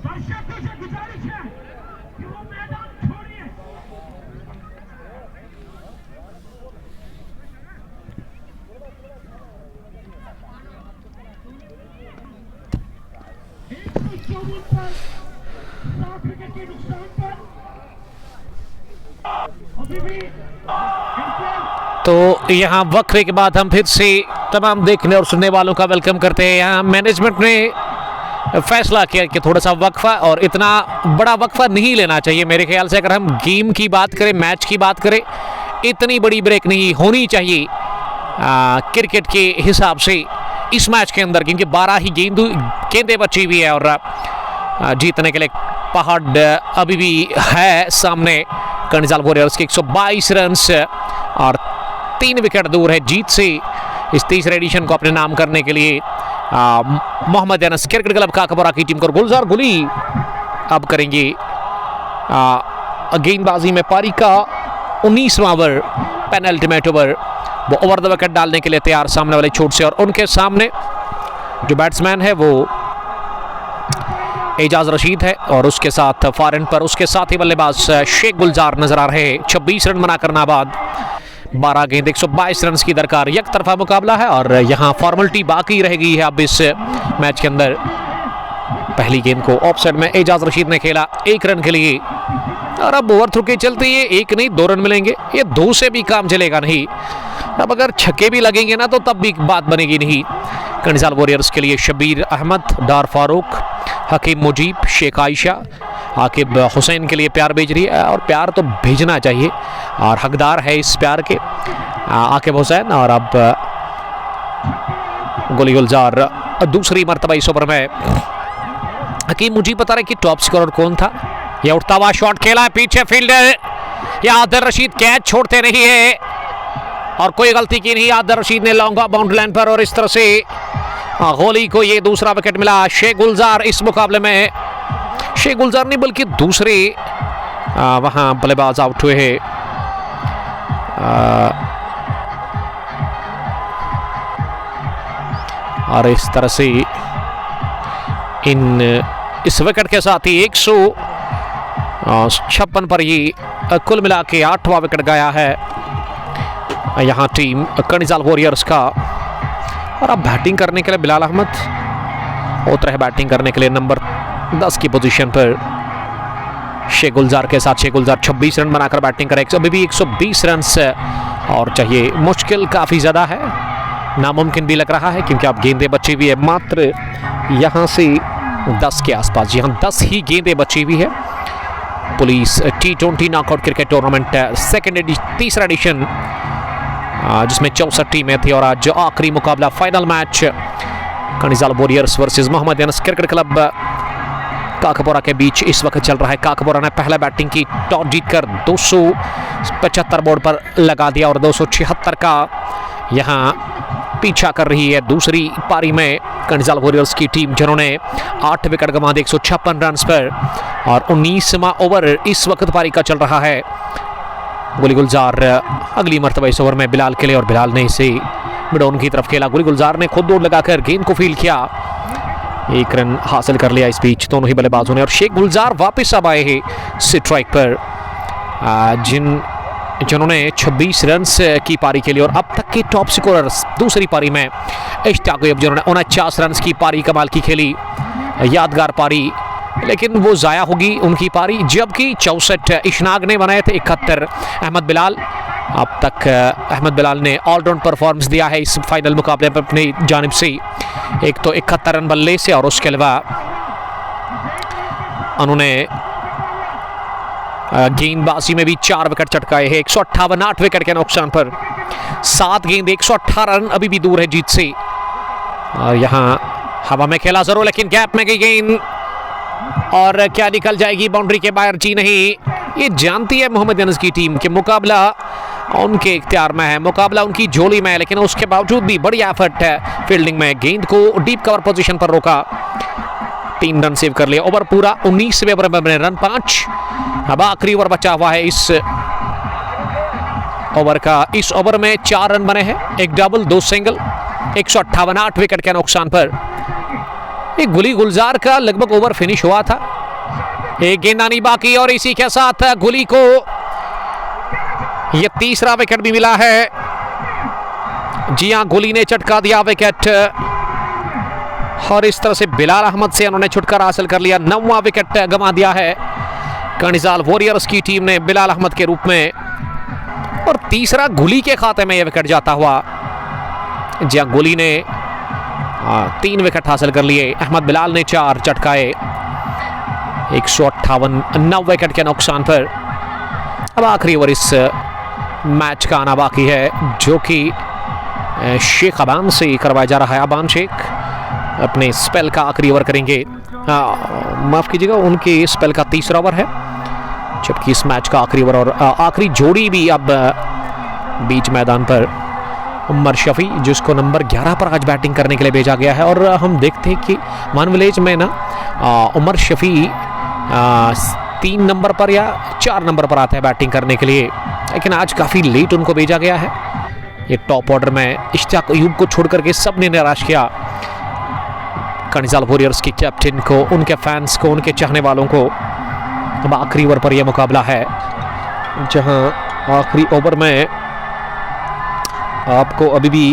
दर्शकों से गुजारिश है कि वो मैदान छोड़िए। सात विकेट के नुकसान पर अभी भी तो यहाँ वक्फे के बाद हम फिर से तमाम देखने और सुनने वालों का वेलकम करते हैं। यहाँ मैनेजमेंट ने फैसला किया कि थोड़ा सा वक्फा, और इतना बड़ा वक्फा नहीं लेना चाहिए मेरे ख्याल से। अगर हम गेम की बात करें, मैच की बात करें, इतनी बड़ी ब्रेक नहीं होनी चाहिए क्रिकेट के हिसाब से इस मैच के अंदर, क्योंकि 12 ही गेंदें बची हुई है और जीतने के लिए पहाड़ अभी भी है सामने। कर्णिजाल वॉरियर्स के 122 रन और 3 विकेट दूर है जीत से इस तीसरे एडिशन को अपने नाम करने के लिए। मोहम्मद अनस क्रिकेट क्लब काकापुरा की टीम को गुलजार गुली अब करेंगे गेंदबाजी में। पारी का 19वां ओवर, पेनल्टीमेट ओवर, वो ओवर द विकेट डालने के लिए तैयार सामने वाले छोर से, और उनके सामने जो बैट्समैन है वो एजाज रशीद है और उसके साथ फार एंड पर उसके साथ ही बल्लेबाज शेख गुलजार नजर आ रहे हैं। 26 रन बनाकर नाबाद, 12 गेंद 122 रन की दरकार। एक तरफा मुकाबला है और यहाँ फॉर्मेलिटी बाकी रहेगी है अब इस मैच के अंदर। पहली गेंद को ऑफ साइड में एजाज रशीद ने खेला 1 रन के लिए, और अब ओवर थ्रू के चलते ये 1 नहीं 2 रन मिलेंगे। ये 2 से भी काम चलेगा नहीं, अब अगर छक्के भी लगेंगे ना तो तब भी बात बनेगी नहीं। कर्णिजाल वॉरियर्स के लिए शबीर अहमद, डार फारूक, हकीम मुजीब, शेख आयशा, आकिब हुसैन के लिए प्यार भेज रही है, और प्यार तो भेजना चाहिए और हकदार है इस प्यार के आकिब हुसैन। और अब गोली गुलजार दूसरी मरतबा इस ओवर में। हकीम मुजीब बता रहे कि टॉप स्कोरर कौन था। यह उठता हुआ शॉट खेला है पीछे फील्डर, यह आदिल रशीद कैच छोड़ते नहीं है और कोई गलती की नहीं। आदिल रशीद ने लॉन्ग बाउंड्री लाइन पर, और इस तरह से गोली को ये दूसरा विकेट मिला। शेख गुलजार इस मुकाबले में, शेख गुलजार नहीं बल्कि दूसरे वहां बल्लेबाज आउट हुए हैं। और इस तरह से इस विकेट के साथ ही 156 पर ये कुल मिला के 8वां विकेट गया है यहाँ टीम कर्णिजाल वॉरियर्स का। और अब बैटिंग करने के लिए बिलाल अहमद उतरे हैं बैटिंग करने के लिए नंबर 10 की पोजीशन पर शेख गुलजार के साथ। शेख गुलजार 26 रन बनाकर बैटिंग करे, अभी भी 120 रन और चाहिए। मुश्किल काफ़ी ज़्यादा है, नामुमकिन भी लग रहा है क्योंकि अब गेंदें बची हुई है मात्र यहाँ से 10 के आसपास। यहाँ 10 ही गेंदें बची हुई है। Police T20 knockout cricket tournament तीसरा एडिशन जिसमें 64 टीमें थी, और आज आखिरी मुकाबला final match Karnijal warriors versus Mohammad Anas cricket club Kakapora के बीच इस वक्त चल रहा है। काकापुरा ने पहला बैटिंग की, टॉस जीतकर 275 बोर्ड पर लगा दिया और 276 का यहाँ पीछा कर रही है दूसरी पारी में कर्णिजाल वॉरियर्स की टीम, जिन्होंने 8 विकेट गंवा दिए 156 रन पर। और 19वां ओवर इस वक्त पारी का चल रहा है। गोली गुलजार अगली मरतबा इस ओवर में बिलाल के लिए, और बिलाल ने इसे मिड ऑन की तरफ खेला। गोली गुलजार ने खुद दौड़ लगाकर गेंद को फील्ड किया, 1 रन हासिल कर लिया इस बीच दोनों ही बल्लेबाजों ने। और शेख गुलजार वापस अब आए हैं स्ट्राइक पर, जिन्होंने 26 रन की पारी के लिए, और अब तक के टॉप स्कोरर दूसरी पारी में इश्तियाक अय्यूब जिन्होंने 49 रन की पारी कमाल की खेली, यादगार पारी, लेकिन वो ज़ाया होगी उनकी पारी। जबकि 64 इशनाक ने बनाए थे 71, अहमद बिलाल अब तक अहमद बिलाल ने ऑलराउंड परफॉर्मेंस दिया है इस फाइनल मुकाबले पर अपनी जानिब से। एक तो 71 रन बल्ले से और उसके अलावा उन्होंने गेंदबाजी में भी 4 विकेट चटकाए हैं। 158 8 विकेट के नुकसान पर 7 गेंद 118 रन अभी भी दूर है जीत से। और यहाँ हवा में खेला जरूर लेकिन गैप में गई गेंद और क्या निकल जाएगी बाउंड्री के बाहर। जी नहीं, ये जानती है मोहम्मद अनस की टीम कि मुकाबला उनके इख्तियार में है, मुकाबला उनकी झोली में है, लेकिन उसके बावजूद भी बड़ी एफर्ट है फील्डिंग में। गेंद को डीप कवर पोजीशन पर रोका, 3 रन सेव कर लिया। ओवर पूरा 19वें ओवर में बने रन 5। अब आखिरी ओवर बचा हुआ है इस ओवर का। इस ओवर में 4 रन बने हैं, 1 डबल 2 सिंगल। 158 8 विकेट के नुकसान पर एक गुली गुलजार का लगभग ओवर फिनिश हुआ था। एक गेंद आनी बाकी और इसी के साथ गुली को यह तीसरा विकेट भी मिला है। जी हां, गुली ने चटका दिया विकेट और इस तरह से बिलाल अहमद से उन्होंने छुटकारा हासिल कर लिया। 9वां विकेट गंवा दिया है कर्णिजाल वॉरियर्स की टीम ने बिलाल अहमद के रूप में और तीसरा गुली के खाते में यह विकेट जाता हुआ। जहां गुली ने 3 विकेट हासिल कर लिए, अहमद बिलाल ने 4 चटकाए। 158 9 विकेट के नुकसान पर अब आखिरी ओवर इस मैच का आना बाकी है, जो कि शेख अबान से करवाया जा रहा है। अबान शेख अपने स्पेल का आखिरी ओवर करेंगे, माफ कीजिएगा, उनके स्पेल का तीसरा ओवर है, जबकि इस मैच का आखिरी ओवर और आखिरी जोड़ी भी अब बीच मैदान पर उमर शफी, जिसको नंबर 11 पर आज बैटिंग करने के लिए भेजा गया है। और हम देखते हैं कि मान विलेज में ना उमर शफी 3 नंबर पर या 4 नंबर पर आते हैं बैटिंग करने के लिए, लेकिन आज काफ़ी लेट उनको भेजा गया है। ये टॉप ऑर्डर में इश्तियाक अयूब को छोड़ करके सबने निराश किया कर्णिजाल वॉरियर्स के कैप्टन को, उनके फैंस को, उनके चाहने वालों को। अब आखिरी ओवर पर यह मुकाबला है, जहां आखिरी ओवर में आपको अभी भी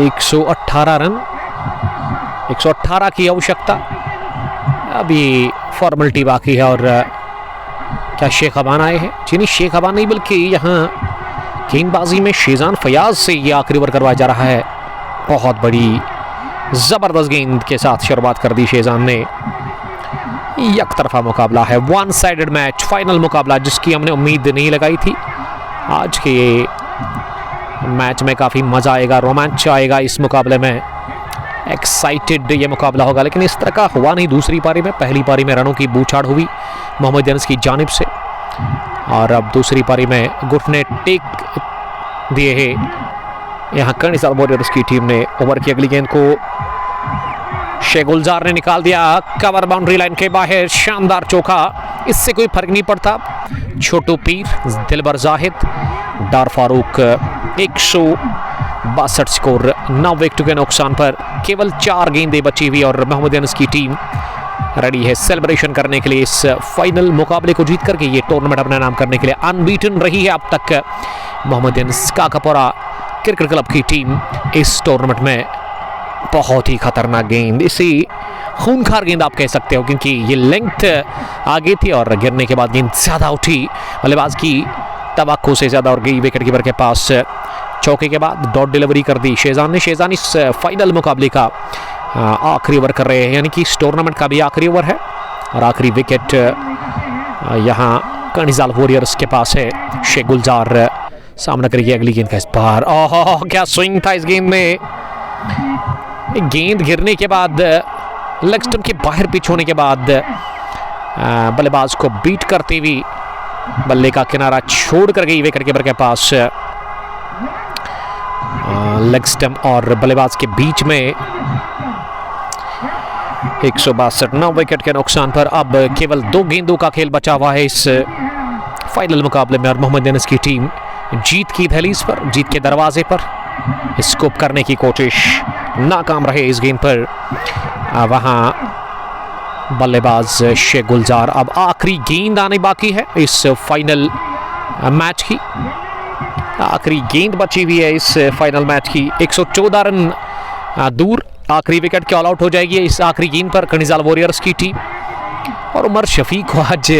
118 रन 118 की आवश्यकता, अभी फॉर्मेलिटी बाकी है। और क्या शेख अबान आए हैं? जी नहीं, शेख अबान नहीं, बल्कि यहाँ गेंदबाजी में शेजान फयाज से ये आखिरी ओवर करवाया जा रहा है। बहुत बड़ी जबरदस्त गेंद के साथ शुरुआत कर दी शेजान ने। एक तरफा मुकाबला है, 1 साइडेड मैच, फाइनल मुकाबला जिसकी हमने उम्मीद नहीं लगाई थी। आज के मैच में काफ़ी मज़ा आएगा, रोमांच आएगा इस मुकाबले में, एक्साइटेड ये मुकाबला होगा, लेकिन इस तरह का हुआ नहीं दूसरी पारी में। पहली पारी में रनों की बूछाड़ हुई मोहम्मद अनस की जानिब से, और अब दूसरी पारी में घुटने टेक दिए हैं यहाँ कर्णिजाल वॉरियर्स की टीम ने। ओवर की अगली गेंद को शेख गुलजार ने निकाल दिया, कवर बाउंड्री लाइन के बाहर, शानदार चौका, इससे कोई फर्क नहीं पड़ता। छोटू पीर, दिलबर जाहिद, डार फारूक, 162 स्कोर, 9 विकेट के नुकसान पर केवल 4 गेंदें बची हुई और मोहम्मद अनस की टीम रेडी है सेलिब्रेशन करने के लिए। इस फाइनल मुकाबले को जीत करके ये टूर्नामेंट अपने नाम करने के लिए अनबीटन रही है अब तक मोहम्मद अनस काकापोरा क्रिकेट क्लब की टीम इस टूर्नामेंट में। बहुत ही खतरनाक गेंद, इसी खूनखार गेंद आप कह सकते हो, क्योंकि ये लेंथ आगे थी और गिरने के बाद गेंद ज़्यादा उठी, बल्लेबाज की तवक्को से ज़्यादा और गई विकेट कीपर के पास। चौके के बाद डॉट डिलीवरी कर दी शेजान ने। शेजान इस फाइनल मुकाबले का आखिरी ओवर कर रहे हैं, यानी कि इस टूर्नामेंट का भी आखिरी ओवर है, और आखिरी विकेट यहाँ कर्णिजाल वॉरियर्स के पास है। शेख गुलजार सामना करेगी अगली गेंद का इस बार। ओह, क्या स्विंग था इस गेंद में। गेंद गिरने के बाद लेग स्टंप के बाहर पिच होने के बाद बल्लेबाज को बीट करती हुई बल्ले का किनारा छोड़ कर गई विकेट कीपर के पास। लेग स्टंप और बल्लेबाज के बीच में 162 9 विकेट के नुकसान पर अब केवल 2 गेंदों का खेल बचा हुआ है इस फाइनल मुकाबले में, और मोहम्मद अनस की टीम जीत की दहलीज पर, जीत के दरवाजे पर स्कोप करने की कोशिश नाकाम रहे इस गेंद पर। वहां बल्लेबाज शेख गुलजार। अब आखिरी गेंद आने बाकी है इस फाइनल मैच की, आखिरी गेंद बची हुई है इस फाइनल मैच की। 114 रन दूर आखिरी विकेट के ऑल आउट हो जाएगी इस आखिरी गेंद पर कर्णिजाल वॉरियर्स की टीम। और उमर शफी को आज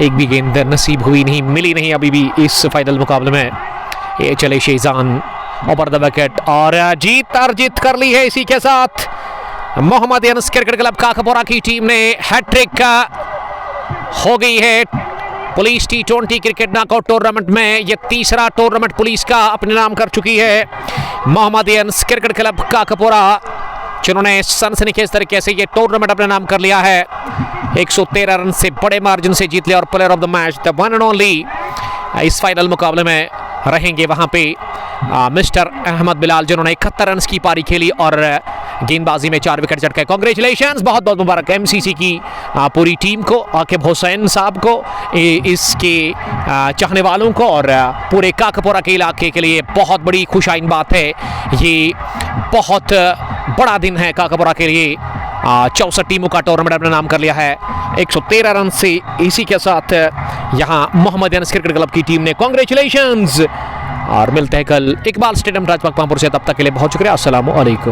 एक भी गेंद नसीब हुई नहीं, मिली नहीं अभी भी इस फाइनल मुकाबले में। ये चले शेजान ओवर द विकेट और जीत अर्जित कर ली है। इसी के साथ मोहम्मदियंस क्रिकेट क्लब काकापोरा की टीम ने हैट्रिक हो गई है police T20 cricket knockout tournament में। यह तीसरा टूर्नामेंट पुलिस का अपने नाम कर चुकी है मोहम्मदियंस क्रिकेट क्लब काकापोरा, जिन्होंने सनसनीखेज तरीके से ये टूर्नामेंट अपने नाम कर लिया है। 113 रन से बड़े मार्जिन से जीत लिया और player of the match the one and only इस फाइनल मुकाबले में रहेंगे वहां पे मिस्टर अहमद बिलाल, जिन्होंने 71 रन की पारी खेली और गेंदबाजी में 4 विकेट झटके। कांग्रेचुलेशंस, बहुत बहुत मुबारक MCC की पूरी टीम को, आकिब हुसैन साहब को, इसके चाहने वालों को और पूरे काकापोरा के इलाके के लिए बहुत बड़ी खुशाइन बात है। ये बहुत बड़ा दिन है काकापोरा के लिए। 64 टीमों का टूर्नामेंट अपने नाम कर लिया है 113 रन से। इसी के साथ यहाँ मोहम्मदियंस क्रिकेट क्लब की टीम ने कांग्रेचुलेशंस। और मिलते हैं कल इकबाल स्टेडियम राजबाग पामपुर से, तब तक के लिए बहुत शुक्रिया। अस्सलाम वालेकुम।